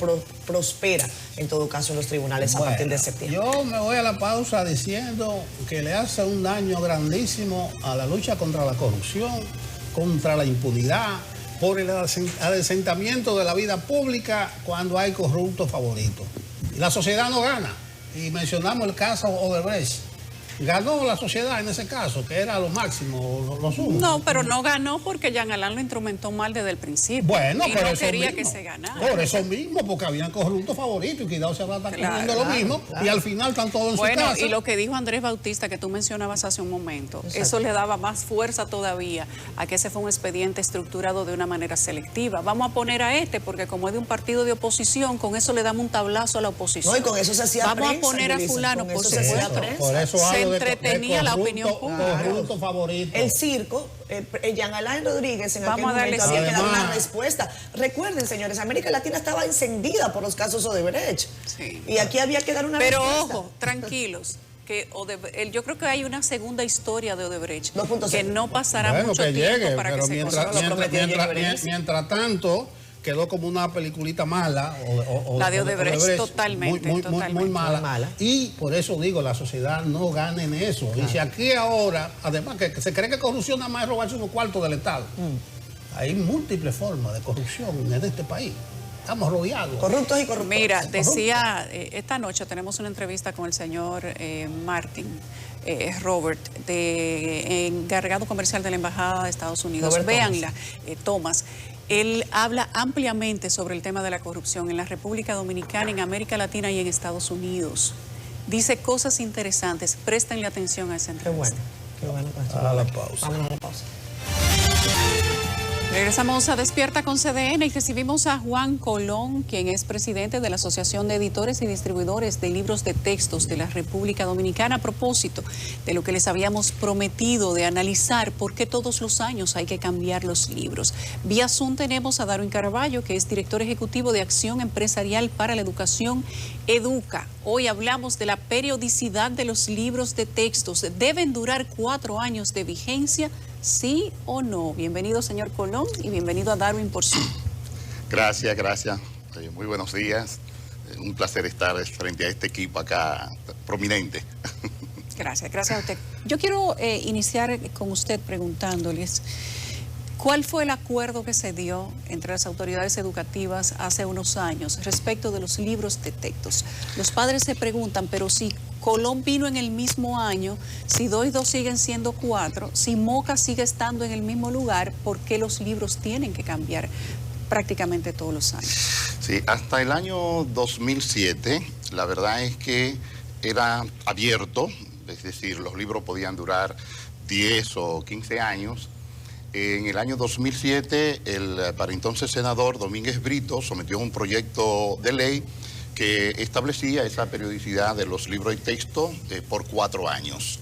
S3: prospera en todo caso en los tribunales a partir de septiembre.
S1: Yo me voy a la pausa diciendo que le hace un daño grandísimo a la lucha contra la corrupción, contra la impunidad, por el adesentamiento de la vida pública cuando hay corruptos favoritos. La sociedad no gana. Y mencionamos el caso Odebrecht. Ganó la sociedad en ese caso, que era lo máximo, lo sumo.
S2: No, pero no ganó porque Jean Alain lo instrumentó mal desde el principio.
S1: Bueno,
S2: y
S1: pero
S2: no
S1: eso
S2: quería
S1: mismo,
S2: que se ganara.
S1: Por eso mismo, porque habían corruptos favoritos y cuidado se va a estar corriendo lo mismo y al final están todos en su casa.
S2: Bueno, y lo que dijo Andrés Bautista, que tú mencionabas hace un momento, eso le daba más fuerza todavía a que ese fue un expediente estructurado de una manera selectiva. Vamos a poner a este, porque como es de un partido de oposición, con eso le damos un tablazo a la oposición.
S3: No, y con eso se hacía
S2: Vamos
S3: prensa,
S2: a poner a
S3: Yulisa,
S2: fulano,
S3: con
S2: por
S3: eso se hacía
S2: supuesto.
S3: prensa.
S1: Por eso
S2: Se
S1: hablo de
S2: entretenía la opinión pública.
S1: Corrupto favorito.
S3: El circo, Jean Alain Rodríguez en
S2: Vamos
S3: aquel
S2: a darle
S3: momento había que dar una
S1: Además-
S3: respuesta. Recuerden, señores, América Latina estaba encendida por los casos Odebrecht.
S2: Sí.
S3: Y aquí había que dar una
S2: Pero
S3: respuesta.
S2: ojo, tranquilos, que yo creo que hay una segunda historia de Odebrecht
S3: 2.0.
S2: que no pasará
S1: Bueno,
S2: mucho
S1: que
S2: tiempo
S1: llegue,
S2: para que
S1: pero
S2: se
S1: mientras,
S2: conozca.
S1: mientras tanto quedó como una peliculita mala.
S2: La de Odebrecht, totalmente,
S1: muy
S2: totalmente.
S1: mala.
S3: Muy mala.
S1: Y por eso digo, la sociedad no gana en eso. Y si aquí ahora, además que se cree que corrupción nada más es robarse unos cuartos del Estado. Hay múltiples formas de corrupción en este país. Estamos rodeados.
S3: Corruptos y corruptos.
S2: Mira, decía, esta noche tenemos una entrevista con el señor Martin Robert, encargado comercial de la Embajada de Estados Unidos.
S3: Robert
S2: Véanla, Thomas. Él habla ampliamente sobre el tema de la corrupción en la República Dominicana, en América Latina y en Estados Unidos. Dice cosas interesantes. Préstenle atención a esa
S3: Qué
S2: entrevista.
S3: bueno. Qué bueno.
S1: A la pausa.
S3: Vámonos a la pausa.
S2: Regresamos a Despierta con CDN y recibimos a Juan Colón, quien es presidente de la Asociación de Editores y Distribuidores de Libros de Textos de la República Dominicana, a propósito de lo que les habíamos prometido de analizar por qué todos los años hay que cambiar los libros. Vía Zoom tenemos a Darwin Caraballo, que es director ejecutivo de Acción Empresarial para la Educación, EDUCA. Hoy hablamos de la periodicidad de los libros de textos. ¿Deben durar 4 años de vigencia? ¿Sí o no? Bienvenido, señor Colón, y bienvenido a Darwin por Zoom.
S12: Gracias. Muy buenos días. Un placer estar frente a este equipo acá prominente.
S2: Gracias a usted. Yo quiero iniciar con usted preguntándoles, ¿cuál fue el acuerdo que se dio entre las autoridades educativas hace unos años respecto de los libros de textos? Los padres se preguntan, pero si Colón vino en el mismo año, si 2 y 2 siguen siendo 4, si Moca sigue estando en el mismo lugar, ¿por qué los libros tienen que cambiar prácticamente todos los años?
S12: Sí, hasta el año 2007, la verdad es que era abierto, es decir, los libros podían durar 10 o 15 años. En el año 2007, el para entonces senador Domínguez Brito sometió un proyecto de ley que establecía esa periodicidad de los libros de texto por 4 años.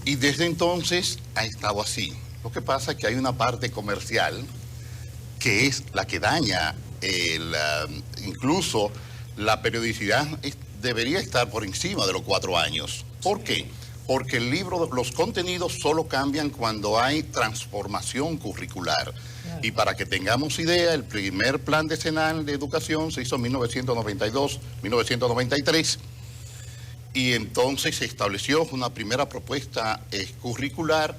S12: Y desde entonces ha estado así. Lo que pasa es que hay una parte comercial que es la que daña incluso la periodicidad debería estar por encima de los 4 años. ¿Por qué? Porque el libro, los contenidos solo cambian cuando hay transformación curricular. Y para que tengamos idea, el primer plan decenal de educación se hizo en 1992-1993 y entonces se estableció una primera propuesta curricular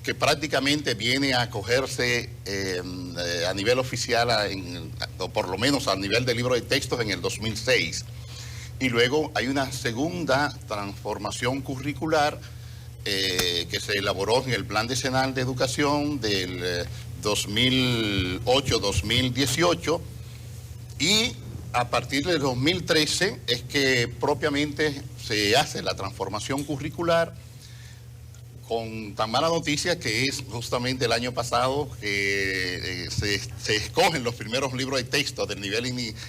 S12: que prácticamente viene a acogerse a nivel oficial, o por lo menos a nivel de libro de textos en el 2006. Y luego hay una segunda transformación curricular que se elaboró en el plan decenal de educación del 2008-2018 y a partir del 2013 es que propiamente se hace la transformación curricular, con tan mala noticia que es justamente el año pasado que se escogen los primeros libros de texto del nivel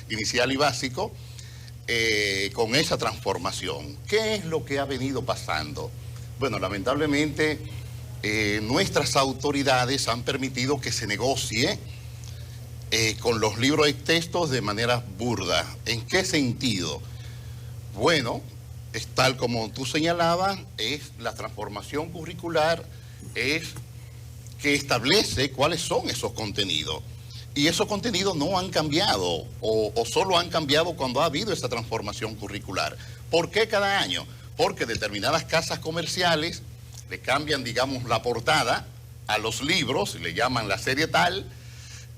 S12: inicial y básico con esa transformación. ¿Qué es lo que ha venido pasando? Bueno, lamentablemente nuestras autoridades han permitido que se negocie con los libros de textos de manera burda. ¿En qué sentido? Bueno, es tal como tú señalabas, es la transformación curricular, es que establece cuáles son esos contenidos. Y esos contenidos no han cambiado o solo han cambiado cuando ha habido esa transformación curricular. ¿Por qué cada año? Porque determinadas casas comerciales le cambian, digamos, la portada a los libros, le llaman la serie tal,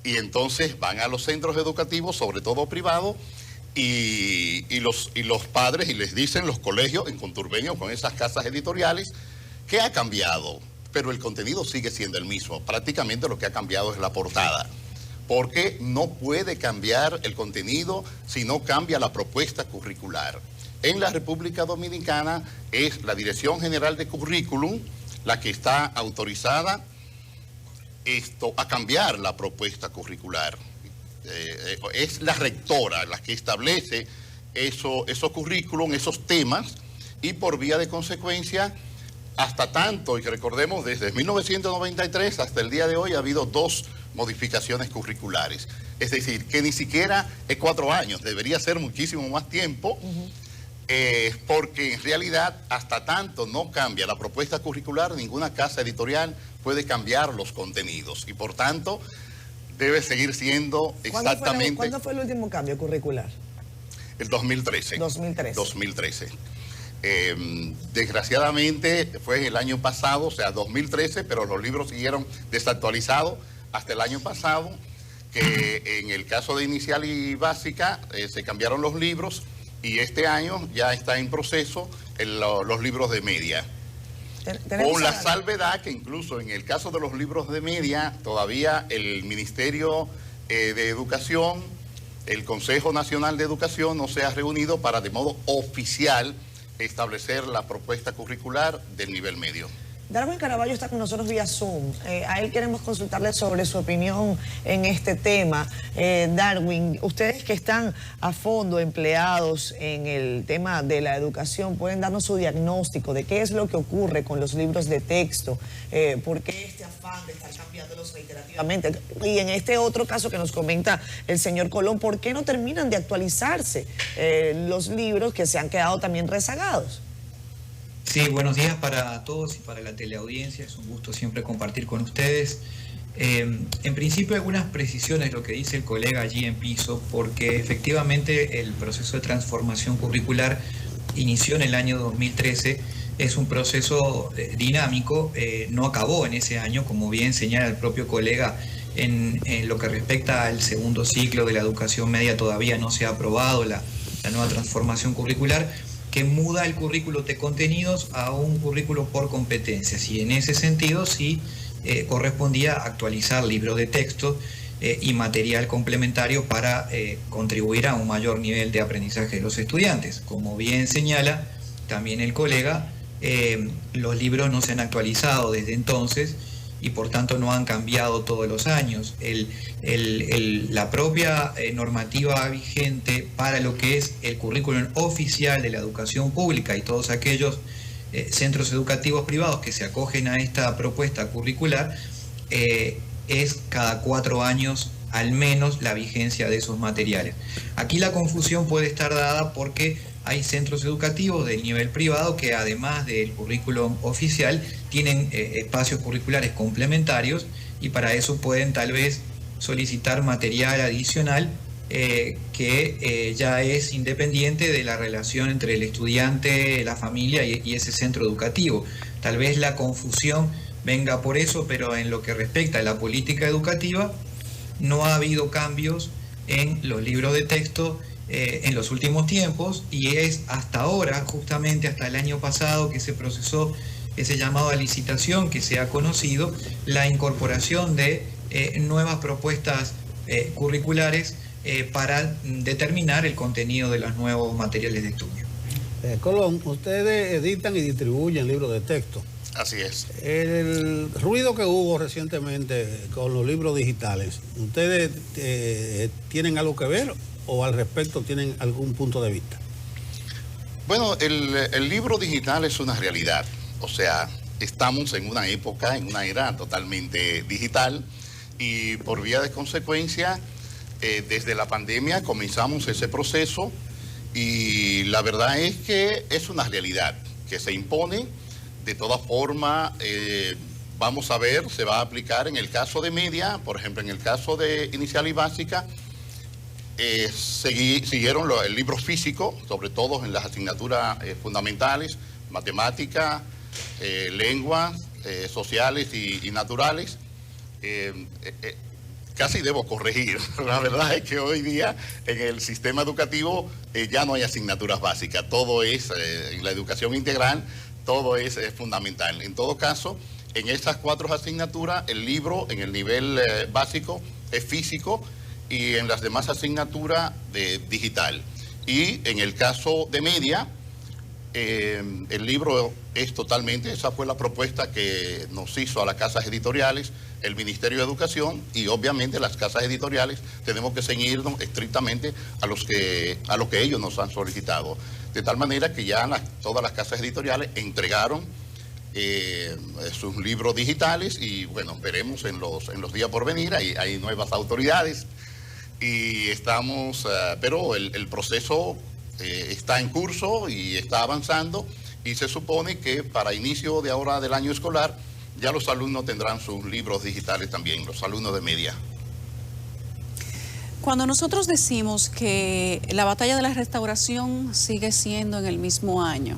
S12: y entonces van a los centros educativos, sobre todo privados, y los padres, y les dicen los colegios en conturbio con esas casas editoriales, ¿qué ha cambiado? Pero el contenido sigue siendo el mismo. Prácticamente lo que ha cambiado es la portada, porque no puede cambiar el contenido si no cambia la propuesta curricular. En la República Dominicana es la Dirección General de Currículum la que está autorizada a cambiar la propuesta curricular. Es la rectora la que establece esos currículum, esos temas, y por vía de consecuencia, hasta tanto, y que recordemos, desde 1993 hasta el día de hoy ha habido 2 modificaciones curriculares. Es decir, que ni siquiera es 4 años, debería ser muchísimo más tiempo, porque en realidad, hasta tanto no cambia la propuesta curricular, ninguna casa editorial puede cambiar los contenidos, y por tanto debe seguir siendo exactamente...
S3: ¿Cuándo fue el último cambio curricular?
S12: El 2013.
S3: 2013.
S12: Desgraciadamente fue el año pasado, o sea, 2013, pero los libros siguieron desactualizados hasta el año pasado, que en el caso de inicial y básica se cambiaron los libros, y este año ya está en proceso los libros de media. Con la salvedad que incluso en el caso de los libros de media, todavía el Ministerio de Educación, el Consejo Nacional de Educación no se ha reunido para de modo oficial establecer la propuesta curricular del nivel medio.
S3: Darwin Caraballo está con nosotros vía Zoom. A él queremos consultarle sobre su opinión en este tema. Darwin, ustedes que están a fondo empleados en el tema de la educación, ¿pueden darnos su diagnóstico de qué es lo que ocurre con los libros de texto? ¿Por qué este afán de estar cambiándolos reiterativamente? Y en este otro caso que nos comenta el señor Colón, ¿por qué no terminan de actualizarse los libros que se han quedado también rezagados?
S13: Sí, buenos días para todos y para la teleaudiencia. Es un gusto siempre compartir con ustedes. En principio, algunas precisiones lo que dice el colega allí en piso, porque efectivamente el proceso de transformación curricular inició en el año 2013. Es un proceso dinámico, no acabó en ese año, como bien señala el propio colega. En lo que respecta al segundo ciclo de la educación media, todavía no se ha aprobado la nueva transformación curricular, que muda el currículo de contenidos a un currículo por competencias, y en ese sentido sí correspondía actualizar libros de texto y material complementario para contribuir a un mayor nivel de aprendizaje de los estudiantes. Como bien señala también el colega, los libros no se han actualizado desde entonces y por tanto no han cambiado todos los años. La propia normativa vigente para lo que es el currículum oficial de la educación pública y todos aquellos centros educativos privados que se acogen a esta propuesta curricular, es cada 4 años al menos la vigencia de esos materiales. Aquí la confusión puede estar dada porque hay centros educativos del nivel privado que además del currículum oficial tienen espacios curriculares complementarios, y para eso pueden tal vez solicitar material adicional que ya es independiente de la relación entre el estudiante, la familia y ese centro educativo. Tal vez la confusión venga por eso, pero en lo que respecta a la política educativa no ha habido cambios en los libros de texto en los últimos tiempos, y es hasta ahora, justamente hasta el año pasado, que se procesó ese llamado a licitación que se ha conocido, la incorporación de nuevas propuestas curriculares para determinar el contenido de los nuevos materiales de estudio.
S1: Colón, ustedes editan y distribuyen libros de texto.
S12: Así es.
S1: El ruido que hubo recientemente con los libros digitales, ¿ustedes tienen algo que ver o al respecto tienen algún punto de vista?
S12: Bueno, el libro digital es una realidad. O sea, estamos en una época, en una era totalmente digital, y por vía de consecuencia, desde la pandemia comenzamos ese proceso, y la verdad es que es una realidad que se impone. De todas formas, vamos a ver, se va a aplicar en el caso de media, por ejemplo, en el caso de inicial y básica, siguieron el libro físico, sobre todo en las asignaturas fundamentales, matemática, lenguas, sociales y naturales. casi debo corregir. La verdad es que hoy día en el sistema educativo ya no hay asignaturas básicas. Todo es, en la educación integral, todo es fundamental. En todo caso, en estas 4 asignaturas, el libro en el nivel básico es físico y en las demás asignaturas digital. Y en el caso de media, el libro es totalmente, esa fue la propuesta que nos hizo a las casas editoriales el Ministerio de Educación, y obviamente las casas editoriales tenemos que ceñirnos estrictamente a lo que ellos nos han solicitado. De tal manera que ya todas las casas editoriales entregaron sus libros digitales y bueno, veremos en los días por venir, hay nuevas autoridades y estamos, pero el proceso está en curso y está avanzando, y se supone que para inicio de ahora del año escolar ya los alumnos tendrán sus libros digitales también, los alumnos de media.
S2: Cuando nosotros decimos que la batalla de la restauración sigue siendo en el mismo año,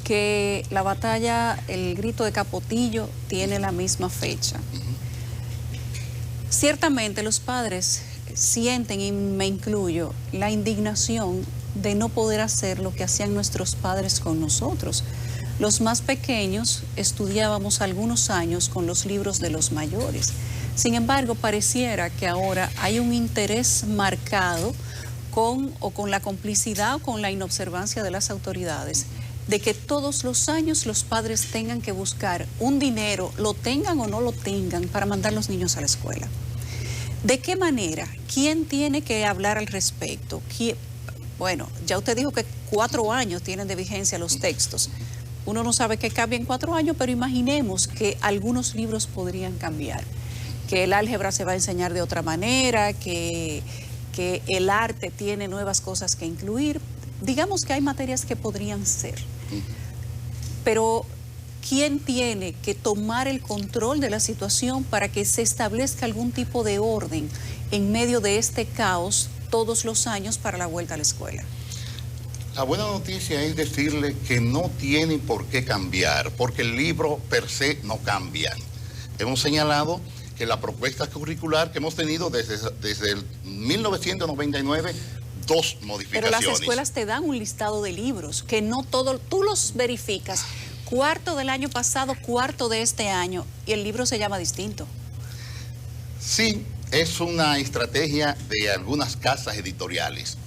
S2: que la batalla, el grito de Capotillo tiene la misma fecha, ciertamente los padres sienten, y me incluyo, la indignación de no poder hacer lo que hacían nuestros padres con nosotros. Los más pequeños estudiábamos algunos años con los libros de los mayores. Sin embargo, pareciera que ahora hay un interés marcado con la complicidad o con la inobservancia de las autoridades, de que todos los años los padres tengan que buscar un dinero, lo tengan o no lo tengan, para mandar los niños a la escuela. ¿De qué manera? ¿Quién tiene que hablar al respecto? Bueno, ya usted dijo que 4 años tienen de vigencia los textos. Uno no sabe qué cambia en 4 años, pero imaginemos que algunos libros podrían cambiar, que el álgebra se va a enseñar de otra manera, que el arte tiene nuevas cosas que incluir. Digamos que hay materias que podrían ser, pero ¿quién tiene que tomar el control de la situación para que se establezca algún tipo de orden en medio de este caos todos los años para la vuelta a la escuela?
S12: La buena noticia es decirle que no tiene por qué cambiar, porque el libro per se no cambia. Hemos señalado que la propuesta curricular que hemos tenido desde el 1999, 2 modificaciones.
S2: Pero las escuelas te dan un listado de libros, que no todo, tú los verificas, 4 del año pasado, 4 de este año, y el libro se llama distinto.
S12: Sí, es una estrategia de algunas casas editoriales,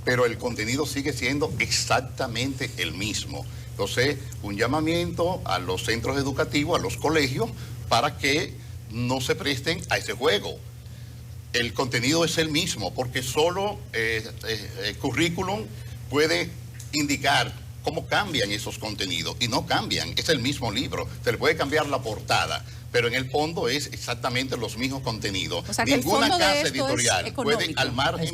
S12: pero el contenido sigue siendo exactamente el mismo. Entonces, un llamamiento a los centros educativos, a los colegios, para que no se presten a ese juego. El contenido es el mismo, porque solo el currículum puede indicar cómo cambian esos contenidos, y no cambian, es el mismo libro, se le puede cambiar la portada, pero en el fondo es exactamente los mismos contenidos.
S2: O sea, que
S12: ninguna casa
S2: esto
S12: editorial puede al margen,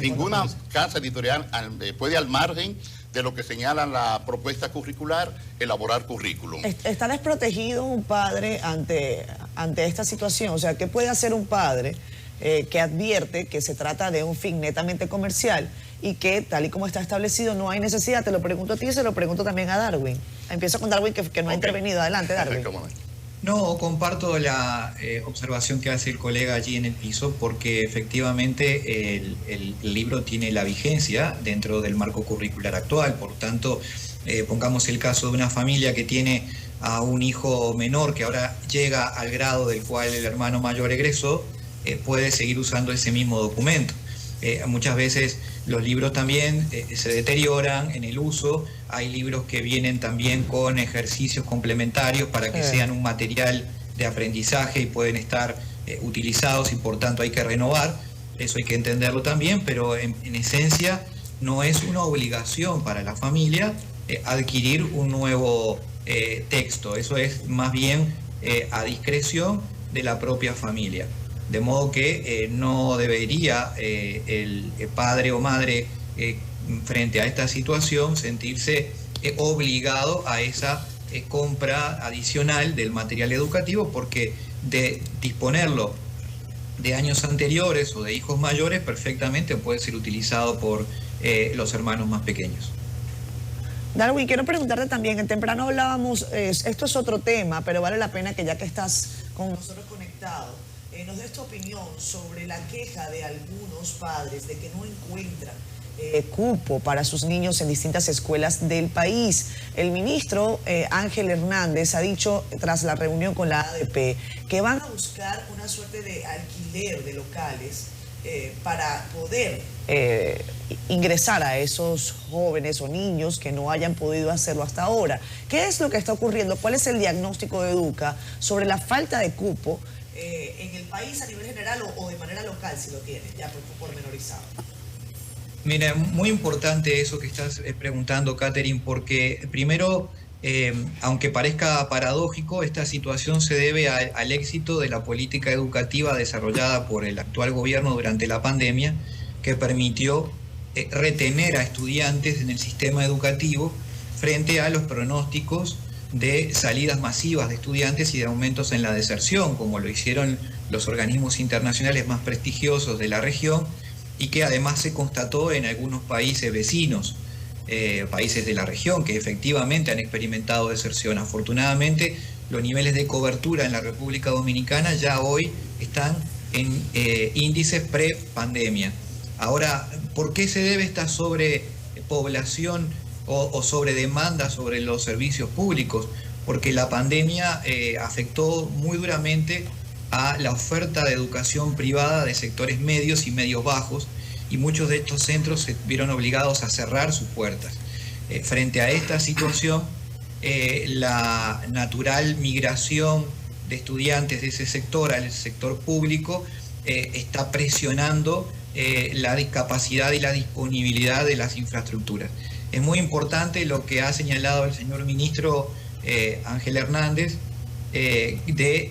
S12: ninguna casa editorial puede al margen de lo que señala la propuesta curricular, elaborar currículum.
S3: ¿Está desprotegido un padre ante esta situación? O sea, ¿qué puede hacer un padre que advierte que se trata de un fin netamente comercial y que, tal y como está establecido, no hay necesidad? Te lo pregunto a ti y se lo pregunto también a Darwin. Empiezo con Darwin, que no ha intervenido. Adelante, Darwin.
S13: No, comparto la observación que hace el colega allí en el piso, porque efectivamente el libro tiene la vigencia dentro del marco curricular actual. Por tanto, pongamos el caso de una familia que tiene a un hijo menor que ahora llega al grado del cual el hermano mayor egresó, puede seguir usando ese mismo documento. Muchas veces los libros también se deterioran en el uso. Hay libros que vienen también con ejercicios complementarios para que sean un material de aprendizaje y pueden estar utilizados, y por tanto hay que renovar. Eso hay que entenderlo también, pero en esencia no es una obligación para la familia adquirir un nuevo texto. Eso es más bien a discreción de la propia familia. De modo que no debería el padre o madre frente a esta situación sentirse obligado a esa compra adicional del material educativo, porque de disponerlo de años anteriores o de hijos mayores perfectamente puede ser utilizado por los hermanos más pequeños.
S3: Darwin, quiero preguntarte también, en temprano hablábamos, esto es otro tema, pero vale la pena que ya que estás con nosotros conectado, nos dé esta opinión sobre la queja de algunos padres de que no encuentran cupo para sus niños en distintas escuelas del país. El ministro Ángel Hernández ha dicho, tras la reunión con la ADP, que van a buscar una suerte de alquiler de locales para poder ingresar a esos jóvenes o niños que no hayan podido hacerlo hasta ahora. ¿Qué es lo que está ocurriendo? ¿Cuál es el diagnóstico de Educa sobre la falta de cupo en el país a nivel general o de manera local, si lo tiene, ya pormenorizado?
S13: Mira, muy importante eso que estás preguntando, Catherine, porque primero, aunque parezca paradójico, esta situación se debe al éxito de la política educativa desarrollada por el actual gobierno durante la pandemia, que permitió retener a estudiantes en el sistema educativo frente a los pronósticos de salidas masivas de estudiantes y de aumentos en la deserción, como lo hicieron los organismos internacionales más prestigiosos de la región, y que además se constató en algunos países vecinos, países de la región, que efectivamente han experimentado deserción. Afortunadamente, los niveles de cobertura en la República Dominicana ya hoy están en índices pre-pandemia. Ahora, ¿por qué se debe esta sobrepoblación o sobredemanda sobre los servicios públicos? Porque la pandemia afectó muy duramente a la oferta de educación privada de sectores medios y medios bajos, y muchos de estos centros se vieron obligados a cerrar sus puertas. Frente a esta situación, la natural migración de estudiantes de ese sector al sector público está presionando la discapacidad y la disponibilidad de las infraestructuras. Es muy importante lo que ha señalado el señor ministro Ángel Hernández, de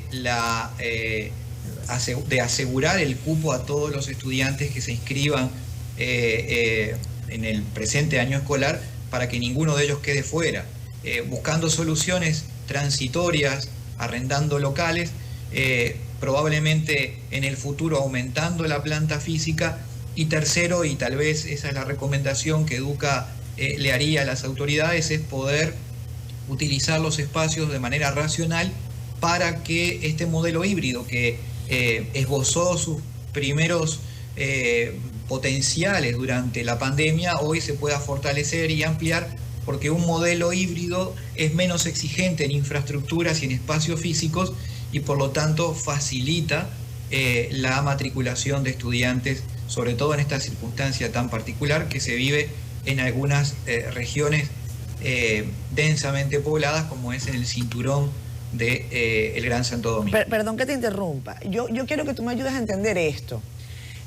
S13: asegurar el cupo a todos los estudiantes que se inscriban en el presente año escolar, para que ninguno de ellos quede fuera, buscando soluciones transitorias, arrendando locales, probablemente en el futuro aumentando la planta física, y tercero, y tal vez esa es la recomendación que Educa le haría a las autoridades, es poder utilizar los espacios de manera racional para que este modelo híbrido que esbozó sus primeros potenciales durante la pandemia, hoy se pueda fortalecer y ampliar, porque un modelo híbrido es menos exigente en infraestructuras y en espacios físicos, y por lo tanto facilita la matriculación de estudiantes, sobre todo en esta circunstancia tan particular que se vive en algunas regiones densamente pobladas, como es en el cinturón de el Gran Santo Domingo.
S3: Perdón que te interrumpa. Yo quiero que tú me ayudes a entender esto.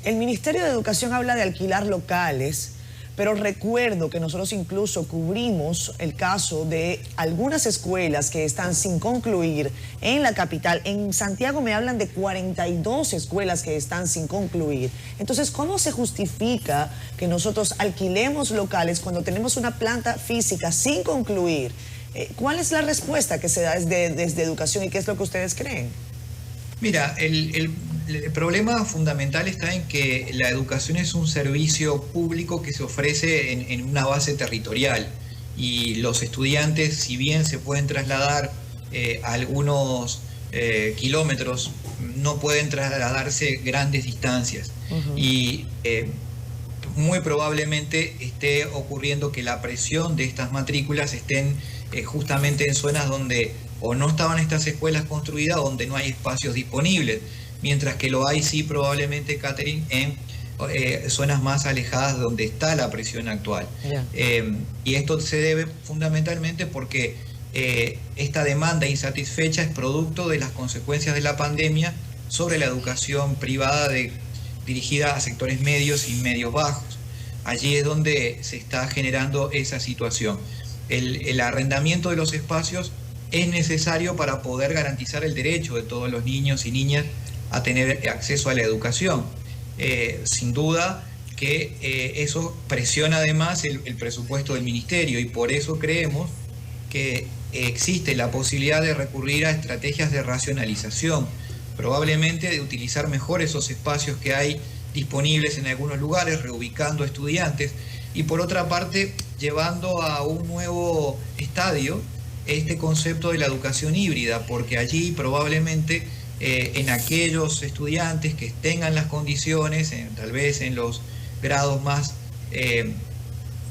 S3: El Ministerio de Educación habla de alquilar locales, pero recuerdo que nosotros incluso cubrimos el caso de algunas escuelas que están sin concluir en la capital. En Santiago me hablan de 42 escuelas que están sin concluir. Entonces, ¿cómo se justifica que nosotros alquilemos locales cuando tenemos una planta física sin concluir? ¿Cuál es la respuesta que se da desde Educación y qué es lo que ustedes creen?
S13: Mira, el problema fundamental está en que la educación es un servicio público que se ofrece en una base territorial, y los estudiantes, si bien se pueden trasladar a algunos kilómetros, no pueden trasladarse grandes distancias. Y muy probablemente esté ocurriendo que la presión de estas matrículas estén justamente en zonas donde o no estaban estas escuelas construidas, donde no hay espacios disponibles, mientras que lo hay sí probablemente, Catherine, en zonas más alejadas donde está la presión actual. Y esto se debe fundamentalmente porque esta demanda insatisfecha es producto de las consecuencias de la pandemia sobre la educación privada dirigida a sectores medios y medios bajos. Allí es donde se está generando esa situación. El arrendamiento de los espacios es necesario para poder garantizar el derecho de todos los niños y niñas a tener acceso a la educación. Sin duda que eso presiona además el presupuesto del ministerio, y por eso creemos que existe la posibilidad de recurrir a estrategias de racionalización, probablemente de utilizar mejor esos espacios que hay disponibles en algunos lugares, reubicando estudiantes, y por otra parte llevando a un nuevo estadio este concepto de la educación híbrida, porque allí probablemente en aquellos estudiantes que tengan las condiciones, tal vez en los grados más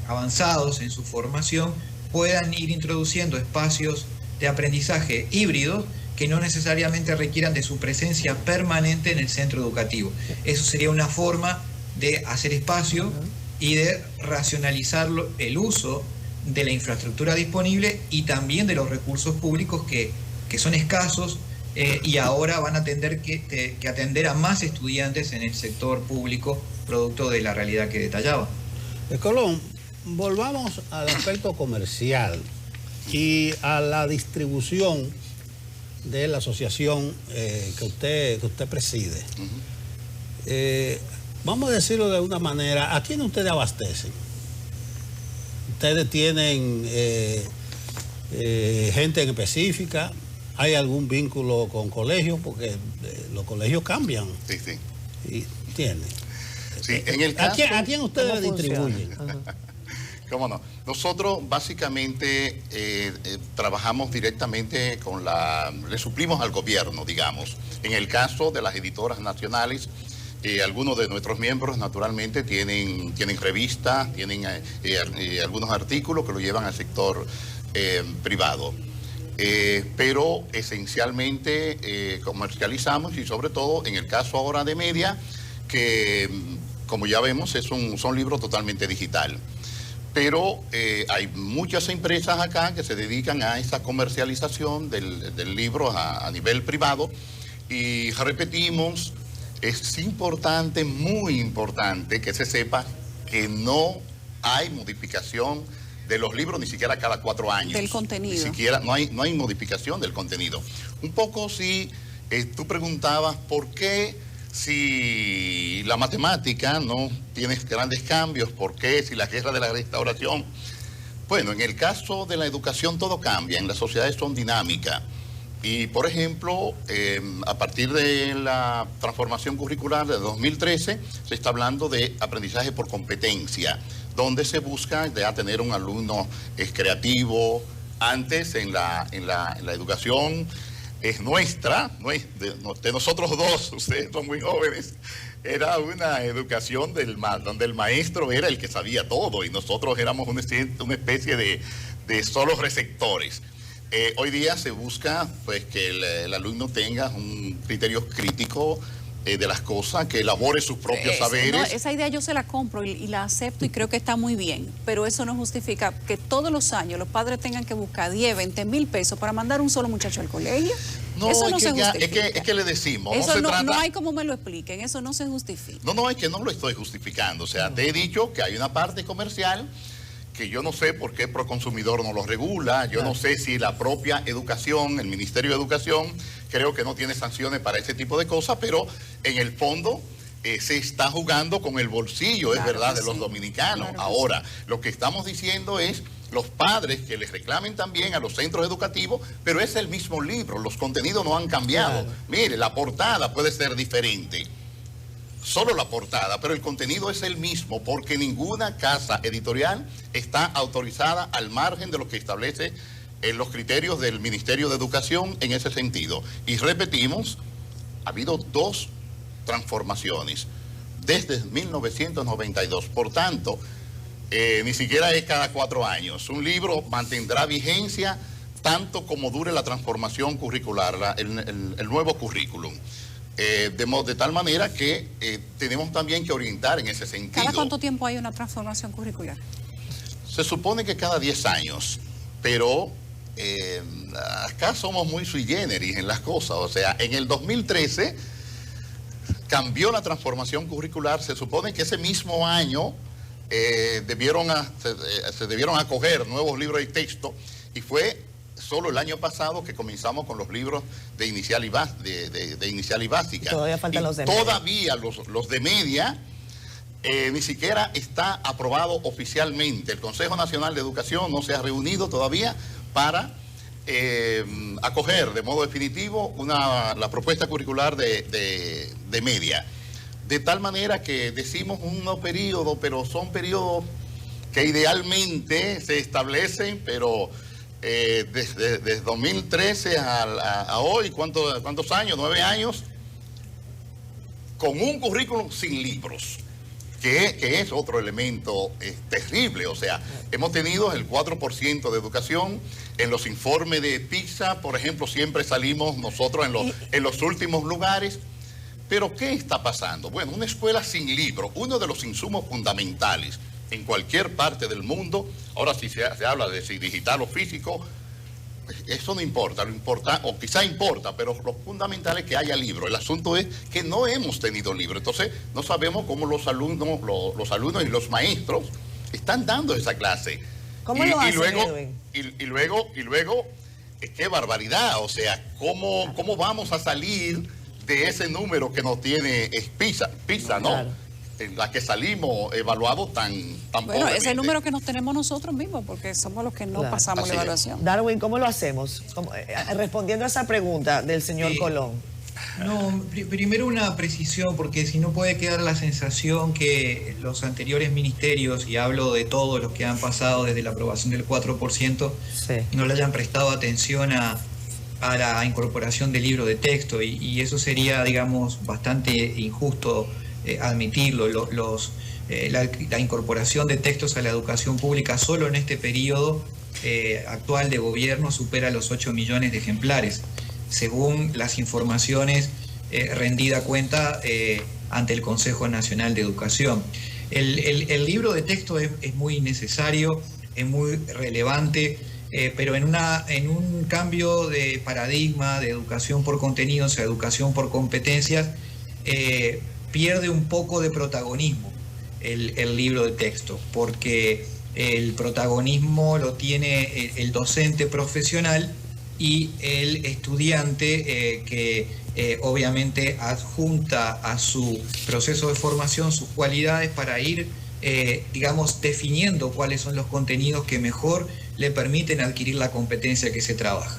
S13: avanzados en su formación, puedan ir introduciendo espacios de aprendizaje híbridos que no necesariamente requieran de su presencia permanente en el centro educativo. Eso sería una forma de hacer espacio y de racionalizar el uso de la infraestructura disponible y también de los recursos públicos que son escasos y ahora van a tener que atender a más estudiantes en el sector público, producto de la realidad que detallaba.
S1: Colón, volvamos al aspecto comercial y a la distribución de la asociación que usted preside. Vamos a decirlo de una manera, ¿a quién ustedes abastecen? ¿Ustedes tienen gente en específica? ¿Hay algún vínculo con colegios? Porque los colegios cambian.
S12: Sí, sí.
S1: Y tienen.
S12: Sí, en el caso,
S1: ¿A quién ustedes distribuyen?
S12: ¿Cómo no? Nosotros básicamente trabajamos directamente le suplimos al gobierno, digamos. En el caso de las editoras nacionales, algunos de nuestros miembros naturalmente tienen revistas, tienen algunos artículos que lo llevan al sector privado. Pero esencialmente comercializamos y sobre todo en el caso ahora de Media, que como ya vemos son libros totalmente digital. Pero hay muchas empresas acá que se dedican a esa comercialización del libro a nivel privado y repetimos, es importante, muy importante que se sepa que no hay modificación de los libros ni siquiera cada 4 años.
S2: Del contenido.
S12: Ni siquiera, no hay modificación del contenido. Un poco si tú preguntabas por qué si la matemática no tiene grandes cambios, por qué si la guerra de la restauración. Bueno, en el caso de la educación todo cambia, en las sociedades son dinámicas. Y, por ejemplo, a partir de la transformación curricular de 2013, se está hablando de aprendizaje por competencia, donde se busca ya tener un alumno creativo. Antes, en la educación es nuestra, de nosotros dos, ustedes son muy jóvenes, era una educación donde el maestro era el que sabía todo y nosotros éramos una especie de solos receptores. Hoy día se busca pues que el alumno tenga un criterio crítico de las cosas, que elabore sus propios saberes.
S2: No, esa idea yo se la compro y la acepto y creo que está muy bien, pero eso no justifica que todos los años los padres tengan que buscar 10, 20 mil pesos para mandar un solo muchacho al colegio.
S12: No,
S2: eso no se justifica.
S12: Es que le decimos,
S2: eso
S12: no
S2: hay como me lo expliquen, eso no se justifica.
S12: No, es que no lo estoy justificando, o sea, te he dicho que hay una parte comercial que yo no sé por qué Proconsumidor no lo regula, yo no sé si la propia educación, el Ministerio de Educación, creo que no tiene sanciones para ese tipo de cosas, pero en el fondo se está jugando con el bolsillo, es verdad, de los dominicanos. Ahora, lo que estamos diciendo es los padres que les reclamen también a los centros educativos, pero es el mismo libro, los contenidos no han cambiado. Mire, la portada puede ser diferente. Solo la portada, pero el contenido es el mismo porque ninguna casa editorial está autorizada al margen de lo que establece los criterios del Ministerio de Educación en ese sentido. Y repetimos, ha habido 2 transformaciones desde 1992, por tanto, ni siquiera es cada 4 años. Un libro mantendrá vigencia tanto como dure la transformación curricular, el nuevo currículum. De tal manera que tenemos también que orientar en ese sentido.
S2: ¿Cada cuánto tiempo hay una transformación curricular?
S12: Se supone que cada 10 años, pero acá somos muy sui generis en las cosas. O sea, en el 2013 cambió la transformación curricular. Se supone que ese mismo año se debieron acoger nuevos libros de texto y fue solo el año pasado que comenzamos con los libros de inicial y básica.
S3: Todavía faltan los de media.
S12: Todavía los de media ni siquiera está aprobado oficialmente. El Consejo Nacional de Educación no se ha reunido todavía para acoger de modo definitivo la propuesta curricular de media. De tal manera que decimos un no periodo, pero son periodos que idealmente se establecen, pero desde 2013 a hoy, ¿cuántos años? 9 años, con un currículum sin libros, que es otro elemento terrible. O sea, hemos tenido el 4% de educación. En los informes de PISA, por ejemplo, siempre salimos nosotros en los últimos lugares. Pero ¿qué está pasando? Bueno, una escuela sin libros, uno de los insumos fundamentales en cualquier parte del mundo. Ahora si se habla de si digital o físico, eso no importa, o quizá importa, pero lo fundamental es que haya libros. El asunto es que no hemos tenido libros, entonces no sabemos cómo los alumnos y los maestros están dando esa clase.
S3: ¿Cómo lo hacen, Edwin?
S12: Y luego, qué barbaridad. O sea, ¿cómo vamos a salir de ese número que nos tiene PISA, ¿no? Claro. En la que salimos evaluados tan
S2: bueno, ese es el número que nos tenemos nosotros mismos, porque somos los que no pasamos la evaluación.
S3: Darwin, ¿cómo lo hacemos? Respondiendo a esa pregunta del señor Colón.
S13: No, primero una precisión, porque si no puede quedar la sensación que los anteriores ministerios, y hablo de todos los que han pasado desde la aprobación del 4%, no le hayan prestado atención a la incorporación del libro de texto, y eso sería, digamos, bastante injusto admitirlo. La incorporación de textos a la educación pública solo en este periodo actual de gobierno supera los 8 millones de ejemplares, según las informaciones rendida cuenta ante el Consejo Nacional de Educación. El libro de texto es muy necesario, es muy relevante, pero en un cambio de paradigma de educación por contenidos a educación por competencias, pierde un poco de protagonismo el libro de texto, porque el protagonismo lo tiene el docente profesional y el estudiante que obviamente adjunta a su proceso de formación sus cualidades para ir, digamos, definiendo cuáles son los contenidos que mejor le permiten adquirir la competencia que se trabaja.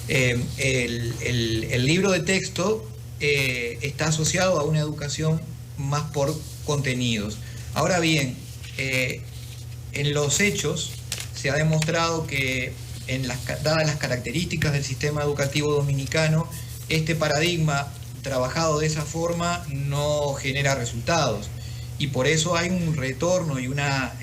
S13: El libro de texto está asociado a una educación más por contenidos. Ahora bien, en los hechos se ha demostrado que, dadas las características del sistema educativo dominicano, este paradigma trabajado de esa forma no genera resultados, y por eso hay un retorno y una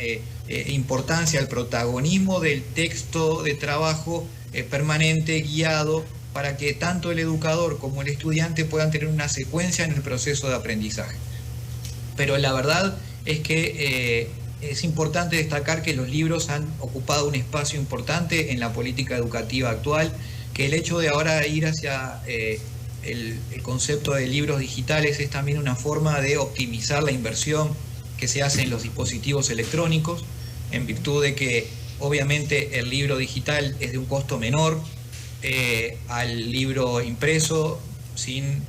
S13: importancia al protagonismo del texto de trabajo permanente, guiado, para que tanto el educador como el estudiante puedan tener una secuencia en el proceso de aprendizaje. Pero la verdad es que es importante destacar que los libros han ocupado un espacio importante en la política educativa actual, que el hecho de ahora ir hacia el concepto de libros digitales es también una forma de optimizar la inversión que se hace en los dispositivos electrónicos, en virtud de que obviamente el libro digital es de un costo menor al libro impreso, sin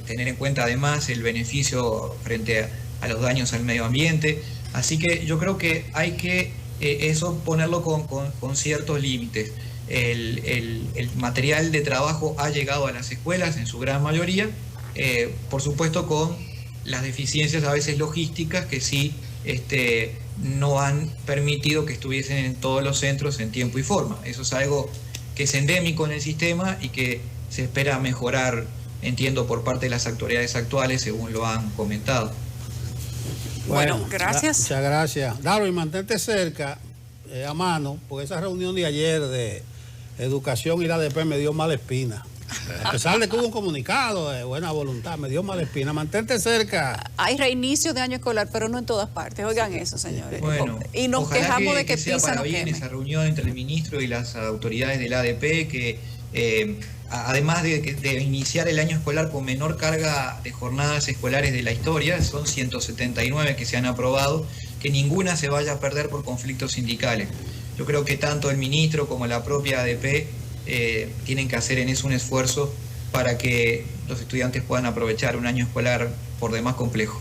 S13: tener en cuenta además el beneficio frente a los daños al medio ambiente. Así que yo creo que hay que eso ponerlo con ciertos límites. El material de trabajo ha llegado a las escuelas en su gran mayoría, por supuesto con las deficiencias a veces logísticas que sí no han permitido que estuviesen en todos los centros en tiempo y forma. Eso es algo que es endémico en el sistema y que se espera mejorar, entiendo, por parte de las autoridades actuales, según lo han comentado.
S2: Bueno, gracias.
S1: Muchas gracias. Darwin, mantente cerca, a mano, porque esa reunión de ayer de educación y la ADP me dio mala espina. A pesar de que hubo un comunicado de buena voluntad, me dio mala espina. Mantente cerca.
S2: Hay reinicio de año escolar, pero no en todas partes. Oigan eso, señores.
S13: Bueno,
S2: y nos quejamos de que
S13: sea para bien esa reunión entre el ministro y las autoridades del ADP, que además de iniciar el año escolar con menor carga de jornadas escolares de la historia, son 179 que se han aprobado, que ninguna se vaya a perder por conflictos sindicales. Yo creo que tanto el ministro como la propia ADP tienen que hacer en eso un esfuerzo para que los estudiantes puedan aprovechar un año escolar por demás complejo.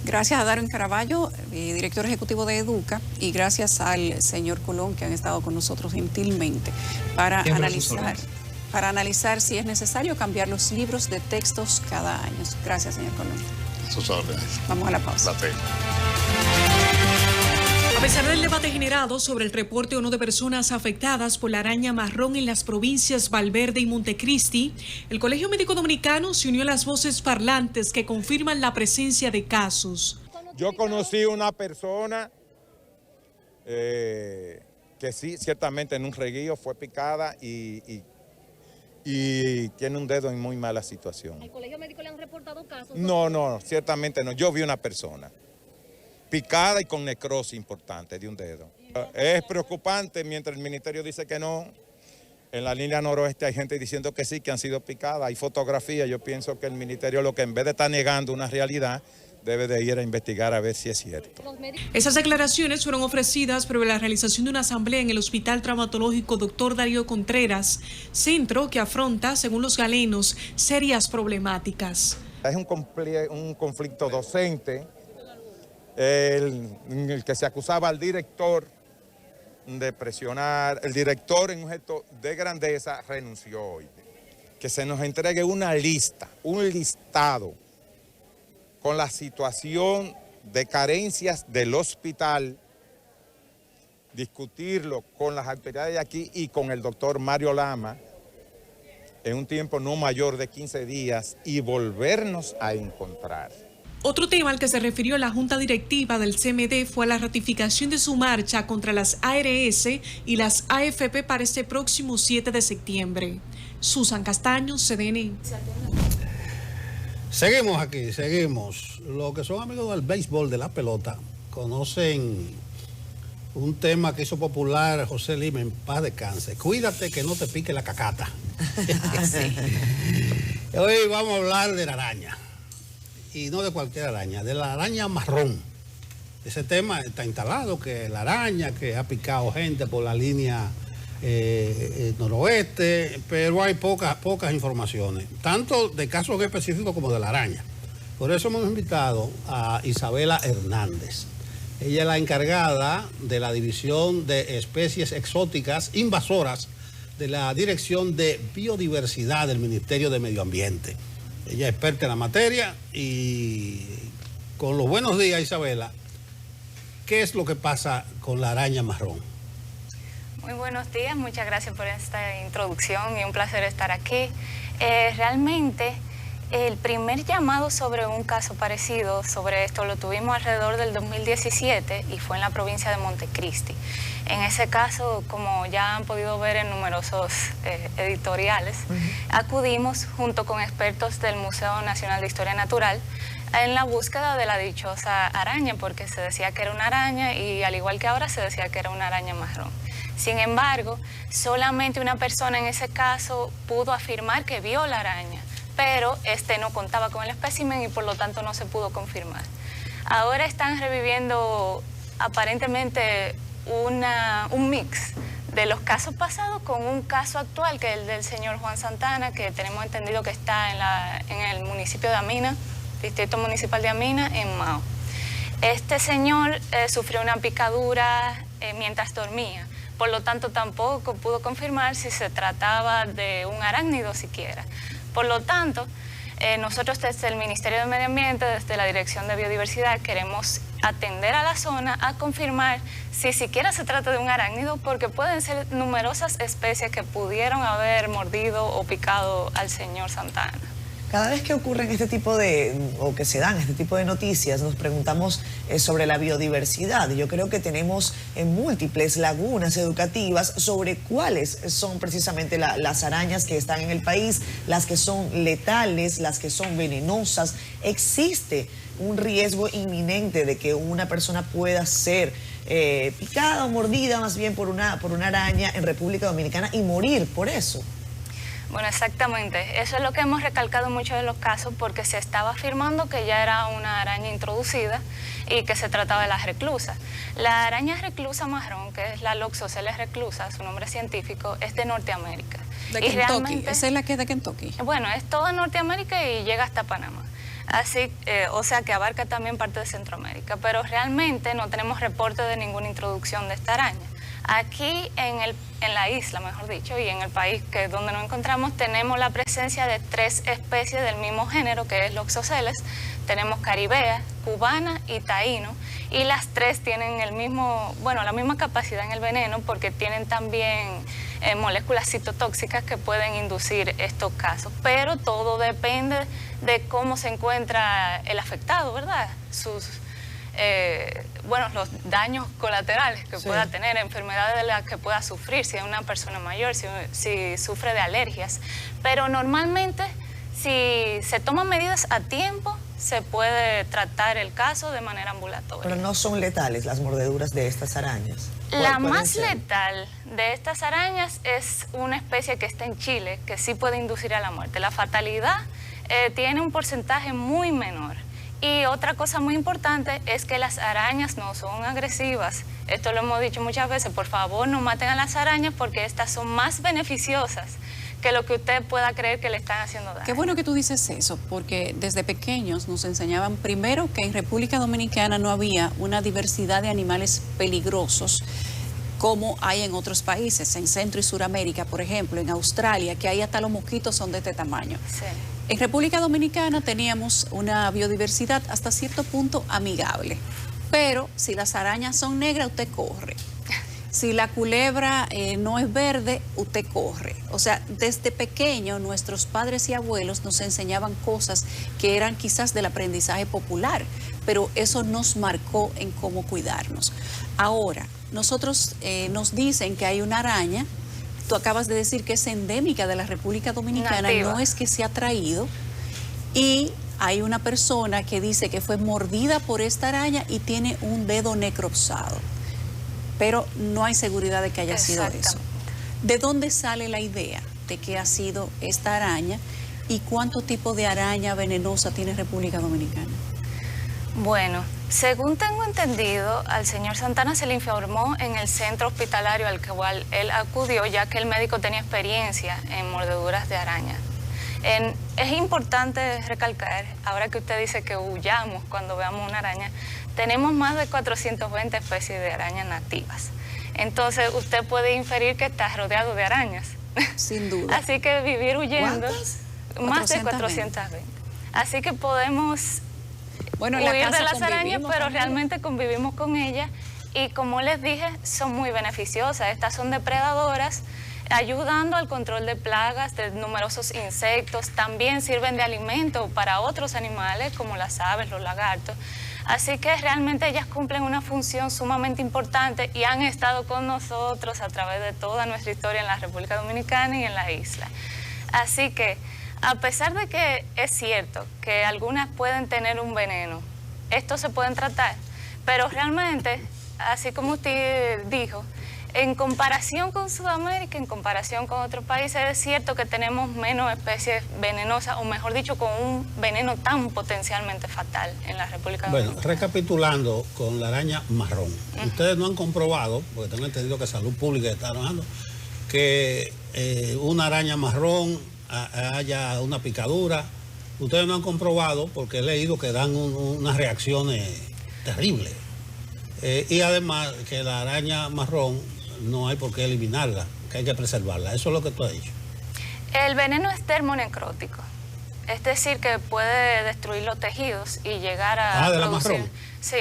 S2: Gracias a Darwin Caraballo, director ejecutivo de Educa, y gracias al señor Colón, que han estado con nosotros gentilmente para analizar si es necesario cambiar los libros de textos cada año. Gracias, señor Colón.
S12: A sus órdenes.
S2: Vamos a la pausa.
S4: A pesar del debate generado sobre el reporte o no de personas afectadas por la araña marrón en las provincias Valverde y Montecristi, el Colegio Médico Dominicano se unió a las voces parlantes que confirman la presencia de casos.
S14: Yo conocí una persona que sí, ciertamente en un reguío fue picada y tiene un dedo en muy mala situación.
S15: ¿Al Colegio Médico le han reportado casos?
S14: No, ciertamente no. Yo vi una persona picada y con necrosis importante de un dedo. Es preocupante mientras el ministerio dice que no. En la línea noroeste hay gente diciendo que sí, que han sido picadas. Hay fotografías. Yo pienso que el ministerio, lo que en vez de estar negando una realidad, debe de ir a investigar a ver si es cierto.
S4: Esas declaraciones fueron ofrecidas previo a la realización de una asamblea en el Hospital Traumatológico Dr. Darío Contreras, centro que afronta, según los galenos, serias problemáticas.
S14: Es un conflicto docente, en el que se acusaba al director de presionar. El director, en un gesto de grandeza, renunció hoy. Que se nos entregue una lista, un listado con la situación de carencias del hospital, discutirlo con las autoridades de aquí y con el doctor Mario Lama en un tiempo no mayor de 15 días y volvernos a encontrar.
S4: Otro tema al que se refirió la Junta Directiva del CMD fue la ratificación de su marcha contra las ARS y las AFP para este próximo 7 de septiembre. Susan Castaño, CDN.
S1: Seguimos aquí, seguimos. Los que son amigos del béisbol, de la pelota, conocen un tema que hizo popular José Lima, en paz descanse. Cuídate que no te pique la cacata. Hoy vamos a hablar de la araña. Y no de cualquier araña, de la araña marrón. Ese tema está instalado, que la araña que ha picado gente por la línea noroeste, pero hay pocas informaciones, tanto de casos específicos como de la araña. Por eso hemos invitado a Isabela Hernández. Ella es la encargada de la División de Especies Exóticas Invasoras de la Dirección de Biodiversidad del Ministerio de Medio Ambiente. Ella es experta en la materia y con los buenos días, Isabela, ¿qué es lo que pasa con la araña marrón?
S16: Muy buenos días, muchas gracias por esta introducción y un placer estar aquí. Realmente el primer llamado sobre un caso parecido sobre esto lo tuvimos alrededor del 2017 y fue en la provincia de Montecristi. En ese caso, como ya han podido ver en numerosos editoriales, acudimos junto con expertos del Museo Nacional de Historia Natural en la búsqueda de la dichosa araña, porque se decía que era una araña y al igual que ahora se decía que era una araña marrón. Sin embargo, solamente una persona en ese caso pudo afirmar que vio la araña, pero no contaba con el espécimen y por lo tanto no se pudo confirmar. Ahora están reviviendo aparentemente un mix de los casos pasados con un caso actual, que es el del señor Juan Santana, que tenemos entendido que está en el municipio de Amina, Distrito Municipal de Amina, en Mao. Este señor sufrió una picadura mientras dormía, por lo tanto tampoco pudo confirmar si se trataba de un arácnido siquiera. Por lo tanto, nosotros desde el Ministerio de Medio Ambiente, desde la Dirección de Biodiversidad, queremos atender a la zona a confirmar si siquiera se trata de un arácnido, porque pueden ser numerosas especies que pudieron haber mordido o picado al señor Santana.
S3: Cada vez que ocurren o que se dan este tipo de noticias, nos preguntamos sobre la biodiversidad. Yo creo que tenemos múltiples lagunas educativas sobre cuáles son precisamente las arañas que están en el país, las que son letales, las que son venenosas. Existe un riesgo inminente de que una persona pueda ser picada o mordida más bien por una araña en República Dominicana y morir por eso.
S16: Bueno, exactamente. Eso es lo que hemos recalcado en muchos de los casos, porque se estaba afirmando que ya era una araña introducida y que se trataba de la reclusa. La araña reclusa marrón, que es la Loxosceles reclusa, su nombre científico, es de Norteamérica.
S2: De Kentucky. Esa es la que es de Kentucky.
S16: Bueno, es toda Norteamérica y llega hasta Panamá. Así, o sea que abarca también parte de Centroamérica, pero realmente no tenemos reporte de ninguna introducción de esta araña. Aquí en la isla, mejor dicho, y en el país que es donde nos encontramos, tenemos la presencia de 3 especies del mismo género, que es Loxosceles. Tenemos caribea, cubana y taíno, y las 3 tienen la misma capacidad en el veneno, porque tienen también moléculas citotóxicas que pueden inducir estos casos. Pero todo depende de cómo se encuentra el afectado, ¿verdad? Los daños colaterales que pueda tener, enfermedades de las que pueda sufrir, si es una persona mayor, si sufre de alergias. Pero normalmente, si se toman medidas a tiempo, se puede tratar el caso de manera ambulatoria.
S3: Pero no son letales las mordeduras de estas arañas.
S16: La más letal de estas arañas es una especie que está en Chile, que sí puede inducir a la muerte. La fatalidad tiene un porcentaje muy menor. Y otra cosa muy importante es que las arañas no son agresivas. Esto lo hemos dicho muchas veces. Por favor, no maten a las arañas, porque estas son más beneficiosas que lo que usted pueda creer que le están haciendo daño.
S2: Qué bueno que tú dices eso, porque desde pequeños nos enseñaban primero que en República Dominicana no había una diversidad de animales peligrosos como hay en otros países, en Centro y Suramérica, por ejemplo, en Australia, que ahí hasta los mosquitos son de este tamaño.
S16: Sí.
S2: En República Dominicana teníamos una biodiversidad hasta cierto punto amigable, pero si las arañas son negras, usted corre. Si la culebra no es verde, usted corre. O sea, desde pequeño nuestros padres y abuelos nos enseñaban cosas que eran quizás del aprendizaje popular, pero eso nos marcó en cómo cuidarnos. Ahora, nosotros nos dicen que hay una araña. Tú acabas de decir que es endémica de la República Dominicana,
S16: nativa.
S2: No es que se ha traído, y hay una persona que dice que fue mordida por esta araña y tiene un dedo necrosado, pero no hay seguridad de que haya sido eso. ¿De dónde sale la idea de que ha sido esta araña y cuánto tipo de araña venenosa tiene República Dominicana?
S16: Bueno, según tengo entendido, al señor Santana se le informó en el centro hospitalario al cual él acudió, ya que el médico tenía experiencia en mordeduras de araña. Es importante recalcar, ahora que usted dice que huyamos cuando veamos una araña, tenemos más de 420 especies de arañas nativas. Entonces, usted puede inferir que está rodeado de arañas.
S2: Sin duda.
S16: Así que vivir huyendo...
S2: ¿Cuántas?
S16: Más de 420. Así que podemos...
S2: Bueno, en la
S16: huir
S2: casa
S16: de las arañas, pero
S2: con
S16: realmente convivimos con ellas, y como les dije, son muy beneficiosas. Estas son depredadoras, ayudando al control de plagas, de numerosos insectos. También sirven de alimento para otros animales como las aves, los lagartos. Así que realmente ellas cumplen una función sumamente importante y han estado con nosotros a través de toda nuestra historia en la República Dominicana y en la isla. Así que, a pesar de que es cierto que algunas pueden tener un veneno, estos se pueden tratar, pero realmente, así como usted dijo, en comparación con Sudamérica, en comparación con otros países, es cierto que tenemos menos especies venenosas, o mejor dicho, con un veneno tan potencialmente fatal en la República Dominicana.
S1: Bueno, recapitulando con la araña marrón, ustedes no han comprobado, porque tengo entendido que Salud Pública está hablando, que una araña marrón haya una picadura. Ustedes no han comprobado, porque he leído que dan unas reacciones terribles. Y además que la araña marrón no hay por qué eliminarla, que hay que preservarla. Eso es lo que tú has dicho.
S16: El veneno es termonecrótico, es decir, que puede destruir los tejidos y llegar a
S1: ¿de la
S16: producir...
S1: marrón?
S16: Sí,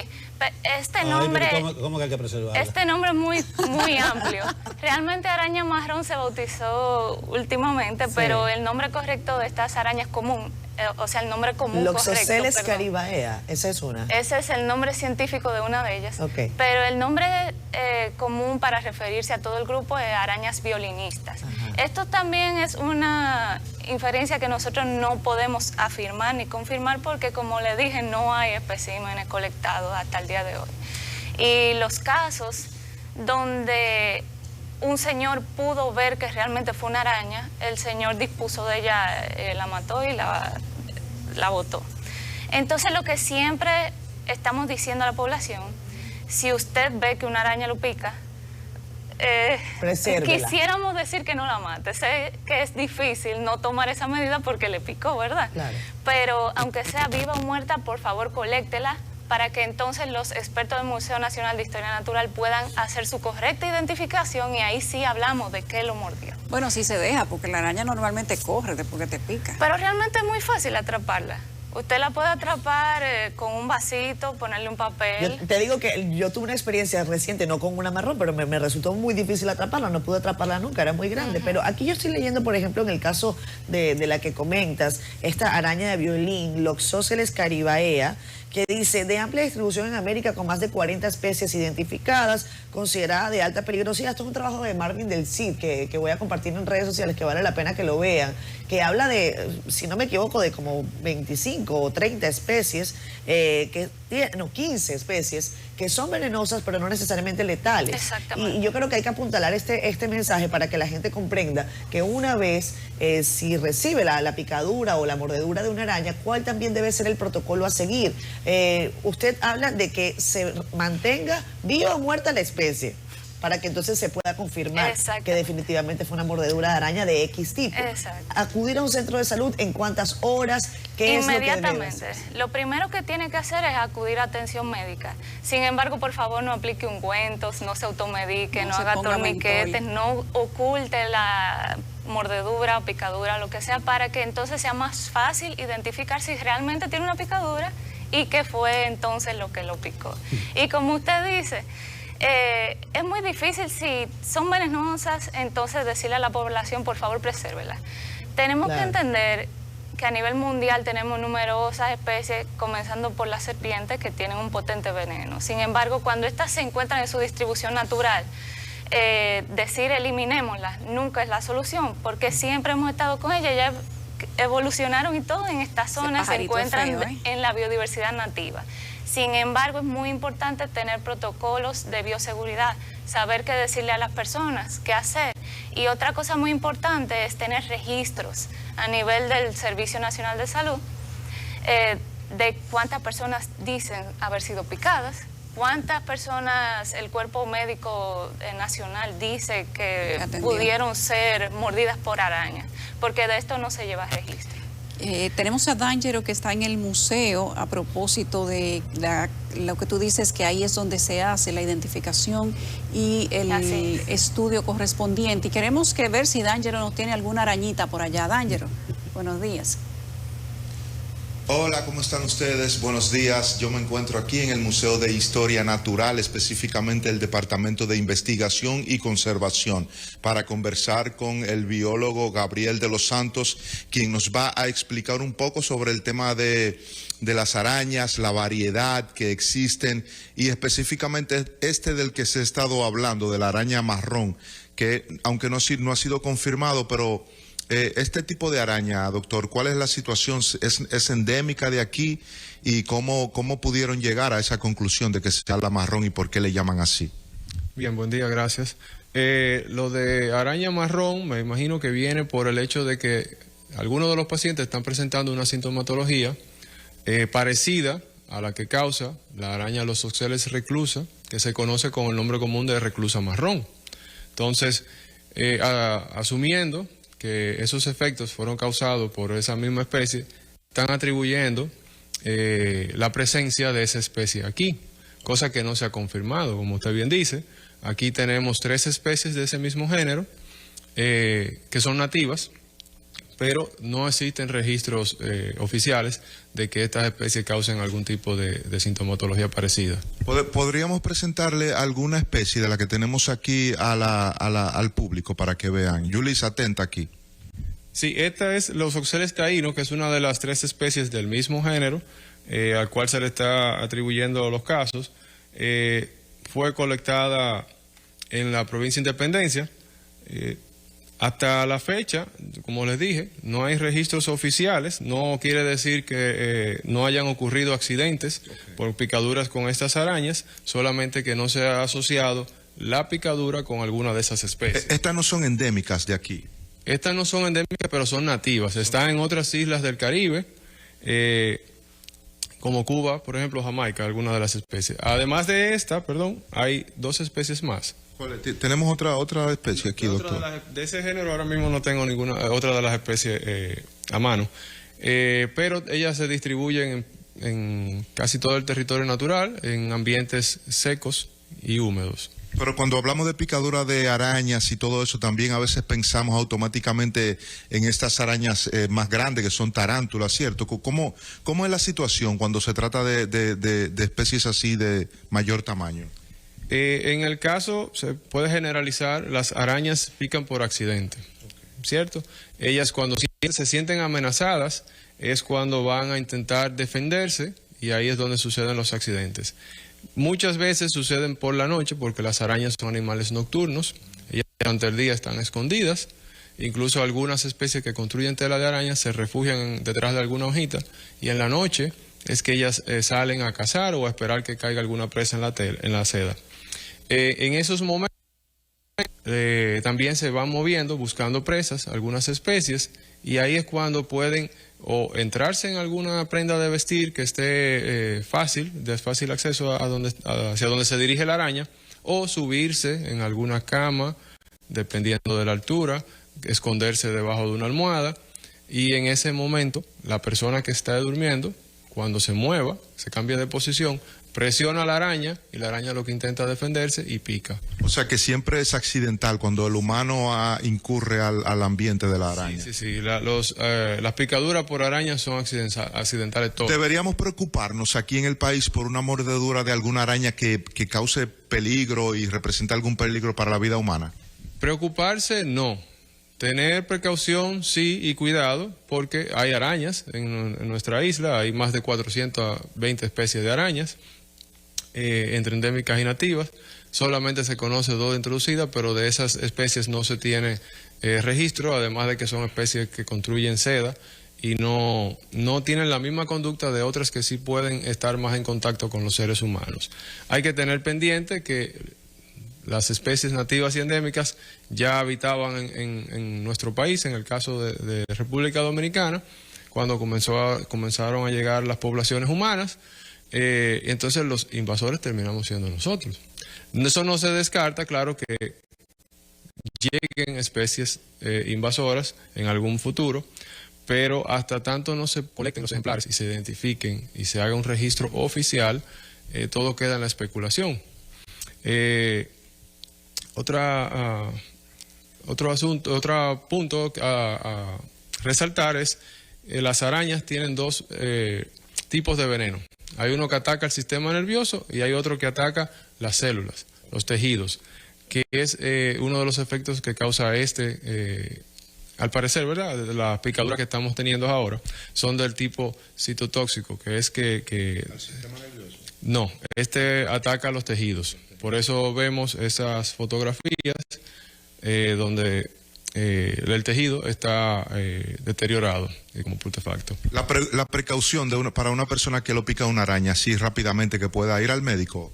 S16: este nombre...
S1: ¿Cómo que hay que preservarla?
S16: Este nombre es muy amplio. Realmente araña marrón se bautizó últimamente, sí, pero el nombre correcto de estas arañas común, o sea, el nombre común
S3: Loxosceles
S16: correcto,
S3: caribaea, esa es una.
S16: Ese es el nombre científico de una de ellas.
S3: Okay.
S16: Pero el nombre común para referirse a todo el grupo es arañas violinistas. Ajá. Esto también es una inferencia que nosotros no podemos afirmar ni confirmar, porque, como le dije, no hay especímenes colectados hasta el día de hoy. Y los casos donde un señor pudo ver que realmente fue una araña, el señor dispuso de ella, la mató y la botó. Entonces, lo que siempre estamos diciendo a la población, si usted ve que una araña lo pica, quisiéramos decir que no la mate. Sé que es difícil no tomar esa medida porque le picó, ¿verdad?
S3: Claro.
S16: Pero aunque sea viva o muerta, por favor, coléctela, para que entonces los expertos del Museo Nacional de Historia Natural puedan hacer su correcta identificación y ahí sí hablamos de qué lo mordió.
S2: Bueno, sí se deja, porque la araña normalmente corre después que te pica.
S16: Pero realmente es muy fácil atraparla. Usted la puede atrapar con un vasito, ponerle un papel.
S3: Yo te digo que yo tuve una experiencia reciente, no con una marrón, pero me resultó muy difícil atraparla, no pude atraparla nunca, era muy grande. Pero aquí yo estoy leyendo, por ejemplo, en el caso de la que comentas, esta araña de violín, Loxosceles caribaea, que dice, de amplia distribución en América con más de 40 especies identificadas, considerada de alta peligrosidad. Esto es un trabajo de Marvin del Cid, que voy a compartir en redes sociales, que vale la pena que lo vean, que habla de, si no me equivoco, de como 25 o 30 especies, 15 especies, que son venenosas, pero no necesariamente letales.
S16: Exactamente.
S3: Y yo creo que hay que apuntalar este mensaje para que la gente comprenda que una vez, si recibe la picadura o la mordedura de una araña, cuál también debe ser el protocolo a seguir. Usted habla de que se mantenga viva o muerta la especie, para que entonces se pueda confirmar que definitivamente fue una mordedura de araña de X tipo. Acudir a un centro de salud, ¿en cuántas horas? ¿Qué es lo que debe hacer?
S16: Inmediatamente. Lo primero que tiene que hacer es acudir a atención médica. Sin embargo, por favor, no aplique ungüentos, no se automedique, no haga torniquetes, no oculte la mordedura o picadura, lo que sea, para que entonces sea más fácil identificar si realmente tiene una picadura y qué fue entonces lo que lo picó. Y como usted dice, es muy difícil, si son venenosas, entonces decirle a la población, por favor, presérvela. Tenemos que entender que a nivel mundial tenemos numerosas especies, comenzando por las serpientes, que tienen un potente veneno. Sin embargo, cuando estas se encuentran en su distribución natural, decir eliminémoslas nunca es la solución, porque siempre hemos estado con ellas, ya evolucionaron y todo en estas zonas se encuentran en la biodiversidad nativa. Sin embargo, es muy importante tener protocolos de bioseguridad, saber qué decirle a las personas, qué hacer. Y otra cosa muy importante es tener registros a nivel del Servicio Nacional de Salud de cuántas personas dicen haber sido picadas, cuántas personas el Cuerpo Médico Nacional dice que pudieron ser mordidas por arañas, porque de esto no se lleva registro.
S2: Tenemos a D'Angelo, que está en el museo, a propósito de lo que tú dices, que ahí es donde se hace la identificación y el estudio correspondiente. Y queremos ver si D'Angelo nos tiene alguna arañita por allá. D'Angelo, buenos días.
S17: Hola, ¿cómo están ustedes? Buenos días. Yo me encuentro aquí en el Museo de Historia Natural, específicamente el Departamento de Investigación y Conservación, para conversar con el biólogo Gabriel de los Santos, quien nos va a explicar un poco sobre el tema de las arañas, la variedad que existen y específicamente del que se ha estado hablando, de la araña marrón, que aunque no ha sido confirmado, pero... este tipo de araña, doctor, ¿cuál es la situación? ¿Es endémica de aquí? ¿Y cómo pudieron llegar a esa conclusión de que sea la marrón y por qué le llaman así?
S18: Bien, buen día, gracias. Lo de araña marrón, me imagino que viene por el hecho de que algunos de los pacientes están presentando una sintomatología parecida a la que causa la araña Loxosceles reclusa, que se conoce con el nombre común de reclusa marrón. Entonces, asumiendo que esos efectos fueron causados por esa misma especie, están atribuyendo la presencia de esa especie aquí, cosa que no se ha confirmado, como usted bien dice. Aquí tenemos 3 especies de ese mismo género que son nativas, pero no existen registros oficiales de que estas especies causen algún tipo de sintomatología parecida.
S17: ¿Podríamos presentarle alguna especie de la que tenemos aquí al público para que vean? Yulis, atenta aquí.
S18: Sí, esta es Loxosceles taíno, que es una de las 3 especies del mismo género, al cual se le está atribuyendo los casos. Fue colectada en la provincia de Independencia. Hasta la fecha, como les dije, no hay registros oficiales. No quiere decir que no hayan ocurrido accidentes por picaduras con estas arañas, solamente que no se ha asociado la picadura con alguna de esas especies.
S17: Estas no son endémicas de aquí.
S18: Estas no son endémicas, pero son nativas. Están en otras islas del Caribe, como Cuba, por ejemplo, Jamaica, algunas de las especies. Además de esta, hay 2 especies más.
S17: Tenemos otra especie aquí, doctor.
S18: De ese género ahora mismo no tengo ninguna otra de las especies a mano, pero ellas se distribuyen en casi todo el territorio natural, en ambientes secos y húmedos.
S17: Pero cuando hablamos de picadura de arañas y todo eso, también a veces pensamos automáticamente en estas arañas más grandes que son tarántulas, ¿cierto? ¿Cómo es la situación cuando se trata de especies así de mayor tamaño?
S18: En el caso, se puede generalizar, las arañas pican por accidente, ¿cierto? Ellas cuando se sienten amenazadas es cuando van a intentar defenderse y ahí es donde suceden los accidentes. Muchas veces suceden por la noche porque las arañas son animales nocturnos, ellas durante el día están escondidas, incluso algunas especies que construyen tela de araña se refugian detrás de alguna hojita y en la noche es que ellas salen a cazar o a esperar que caiga alguna presa en la seda. En esos momentos también se van moviendo buscando presas, algunas especies, y ahí es cuando pueden o entrarse en alguna prenda de vestir que esté de fácil acceso hacia donde se dirige la araña, o subirse en alguna cama, dependiendo de la altura, esconderse debajo de una almohada, y en ese momento la persona que está durmiendo, cuando se mueva, se cambia de posición, presiona a la araña y la araña lo que intenta defenderse y pica.
S17: O sea que siempre es accidental cuando el humano incurre al ambiente de la araña.
S18: Sí. Las picaduras por arañas son accidentales todas.
S17: ¿Deberíamos preocuparnos aquí en el país por una mordedura de alguna araña que cause peligro y represente algún peligro para la vida humana?
S18: Preocuparse, no. Tener precaución, sí, y cuidado, porque hay arañas en nuestra isla, hay más de 420 especies de arañas, entre endémicas y nativas. Solamente se conoce 2 introducidas, pero de esas especies no se tiene registro, además de que son especies que construyen seda y no tienen la misma conducta de otras que sí pueden estar más en contacto con los seres humanos. Hay que tener pendiente que las especies nativas y endémicas ya habitaban en nuestro país, en el caso de República Dominicana, cuando comenzaron a llegar las poblaciones humanas. Entonces los invasores terminamos siendo nosotros. Eso no se descarta, claro, que lleguen especies invasoras en algún futuro, pero hasta tanto no se colecten los ejemplares y se identifiquen y se haga un registro oficial, todo queda en la especulación. Otro punto a resaltar es las arañas tienen 2 tipos de veneno. Hay uno que ataca el sistema nervioso y hay otro que ataca las células, los tejidos, que es uno de los efectos que causa al parecer, ¿verdad? Las picaduras que estamos teniendo ahora son del tipo citotóxico, que es que ¿el sistema nervioso? No, ataca los tejidos. Por eso vemos esas fotografías donde el tejido está deteriorado como putrefacto.
S17: La precaución para una persona que lo pica una araña, así rápidamente, que pueda ir al médico.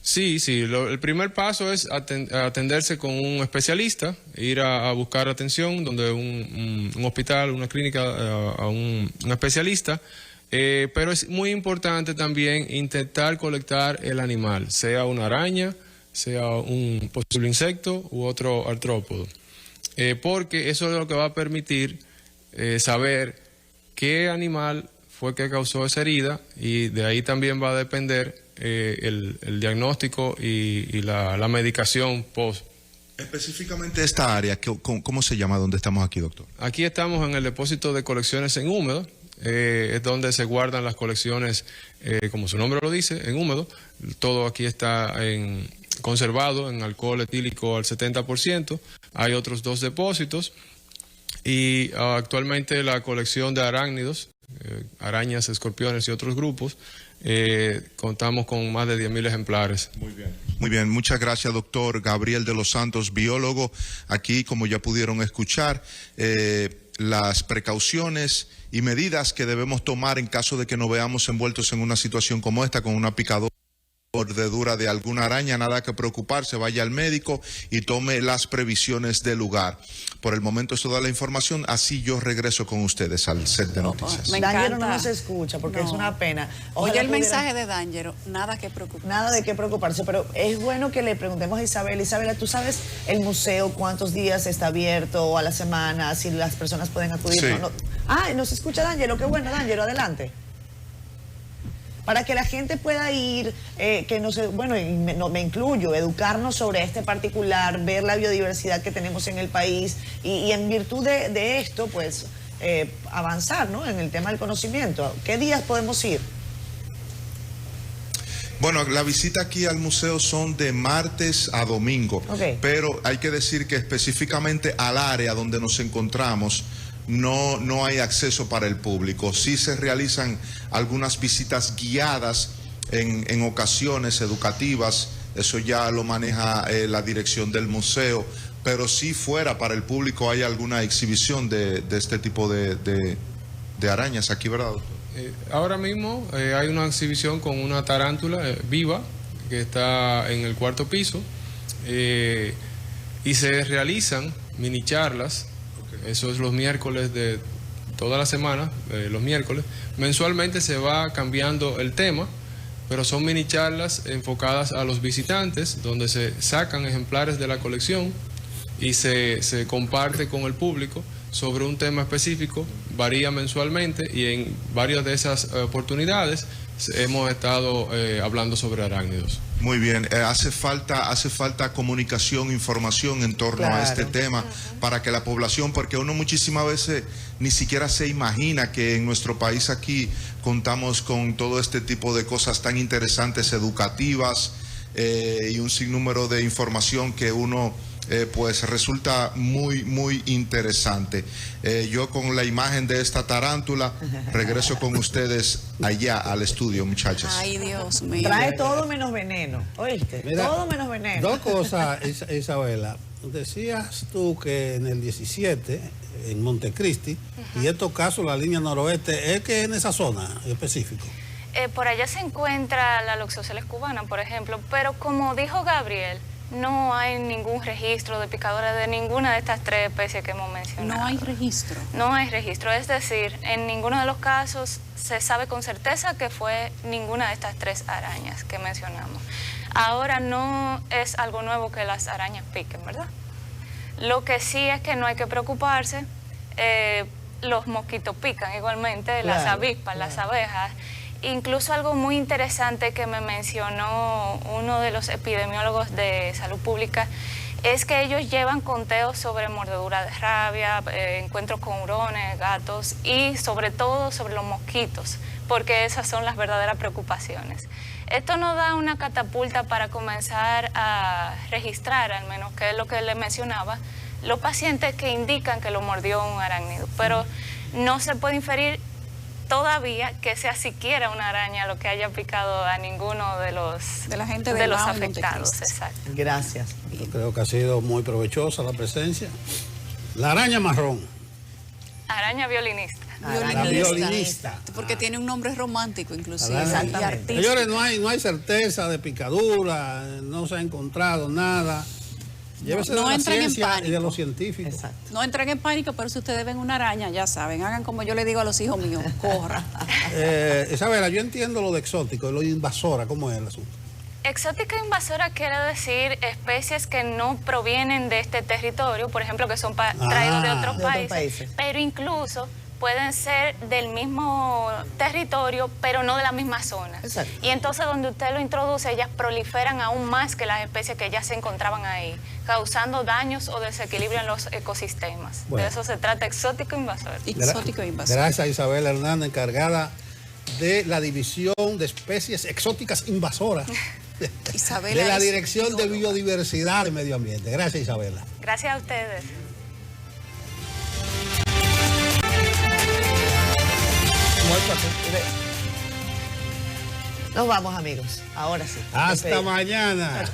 S18: Sí. El primer paso es atenderse con un especialista, ir a buscar atención donde un hospital, una clínica, a un especialista. Pero es muy importante también intentar colectar el animal, sea una araña, sea un posible insecto u otro artrópodo, porque eso es lo que va a permitir saber qué animal fue que causó esa herida y de ahí también va a depender el diagnóstico y la medicación post.
S17: Específicamente esta área, ¿cómo se llama donde estamos aquí, doctor? Aquí
S18: estamos en el depósito de colecciones en húmedo. Es donde se guardan las colecciones, como su nombre lo dice, en húmedo. Todo aquí está conservado en alcohol etílico al 70%. Hay otros 2 depósitos y actualmente la colección de arácnidos, arañas, escorpiones y otros grupos, contamos con más de 10.000 ejemplares.
S17: Muy bien, muchas gracias, doctor Gabriel de los Santos, biólogo. Aquí, como ya pudieron escuchar, las precauciones y medidas que debemos tomar en caso de que nos veamos envueltos en una situación como esta, con una picadura mordedura de alguna araña. Nada que preocuparse, vaya al médico y tome las previsiones del lugar. Por el momento es toda la información, así yo regreso con ustedes al set de noticias.
S3: D'Angelo no nos escucha porque es una pena.
S2: Oye el mensaje de D'Angelo, nada que preocuparse.
S3: Nada de qué preocuparse, pero es bueno que le preguntemos a Isabela. Isabela, ¿tú sabes el museo cuántos días está abierto a la semana, si las personas pueden acudir?
S17: Sí.
S3: No. Ah, nos escucha D'Angelo, qué bueno, D'Angelo, adelante. para que la gente pueda ir, que no sé, bueno, y me incluyo, educarnos sobre este particular, ver la biodiversidad que tenemos en el país y en virtud de esto, pues, avanzar, ¿no?, en el tema del conocimiento. ¿Qué días podemos ir?
S17: Bueno, la visita aquí al museo son de martes a domingo, pero hay que decir que específicamente al área donde nos encontramos no hay acceso para el público. Sí se realizan algunas visitas guiadas en ocasiones educativas, eso ya lo maneja la dirección del museo, pero si fuera para el público hay alguna exhibición de este tipo de arañas aquí, ¿verdad, doctor?
S18: Ahora mismo hay una exhibición con una tarántula viva que está en el 4º piso y se realizan mini charlas, eso es los miércoles de toda la semana, los miércoles. Mensualmente se va cambiando el tema, pero son mini charlas enfocadas a los visitantes, donde se sacan ejemplares de la colección y se comparte con el público sobre un tema específico, varía mensualmente y en varias de esas oportunidades hemos estado hablando sobre arácnidos.
S17: Muy bien, hace falta comunicación, información en torno a este tema para que la población, porque uno muchísimas veces ni siquiera se imagina que en nuestro país aquí contamos con todo este tipo de cosas tan interesantes, educativas y un sinnúmero de información que uno pues resulta muy interesante. Yo con la imagen de esta tarántula regreso con ustedes allá al estudio, muchachas.
S2: Ay, Dios mío.
S3: Trae todo menos veneno, ¿oíste?
S1: Mira,
S3: todo menos veneno.
S1: Dos cosas, Isabela. Decías tú que en el 17, en Montecristi, y estos casos, la línea noroeste, ¿es que en esa zona específico?
S16: Por allá se encuentra la Loxosceles cubana, por ejemplo, pero como dijo Gabriel, no hay ningún registro de picadores de ninguna de estas 3 especies que hemos mencionado.
S2: No hay registro.
S16: No hay registro, es decir, en ninguno de los casos se sabe con certeza que fue ninguna de estas 3 arañas que mencionamos. Ahora no es algo nuevo que las arañas piquen, ¿verdad? Lo que sí es que no hay que preocuparse, los mosquitos pican igualmente, las avispas, las abejas. Incluso algo muy interesante que me mencionó uno de los epidemiólogos de salud pública es que ellos llevan conteos sobre mordedura de rabia, encuentros con hurones, gatos y sobre todo sobre los mosquitos, porque esas son las verdaderas preocupaciones. Esto nos da una catapulta para comenzar a registrar, al menos que es lo que le mencionaba, los pacientes que indican que lo mordió un arácnido, pero no se puede inferir todavía que sea siquiera una araña lo que haya picado a ninguno de los afectados. Exacto.
S3: Gracias.
S1: Yo creo que ha sido muy provechosa la presencia. La araña marrón.
S16: Araña violinista.
S1: La violinista.
S2: Porque tiene un nombre romántico inclusive.
S1: Exactamente. Señores, no hay certeza de picadura, no se ha encontrado nada. Llévese de la ciencia y de los científicos.
S2: Exacto. No entren en pánico, pero si ustedes ven una araña, ya saben, hagan como yo le digo a los hijos míos, corra.
S1: Isabela, yo entiendo lo de exótico, lo de invasora, ¿cómo es el asunto?
S16: Exótica invasora quiere decir especies que no provienen de este territorio, por ejemplo, que son traídos de otros países, pero incluso pueden ser del mismo territorio, pero no de la misma zona. Exacto. Y entonces donde usted lo introduce, ellas proliferan aún más que las especies que ya se encontraban ahí, causando daños o desequilibrio en los ecosistemas. Bueno. De eso se trata, exótico invasor.
S2: Exótico invasor.
S1: Gracias a Isabela Hernández, encargada de la división de especies exóticas invasoras de la Dirección de Biodiversidad y Medio Ambiente. Gracias, Isabela.
S16: Gracias a ustedes.
S3: Nos vamos, amigos. Ahora sí.
S1: Hasta mañana.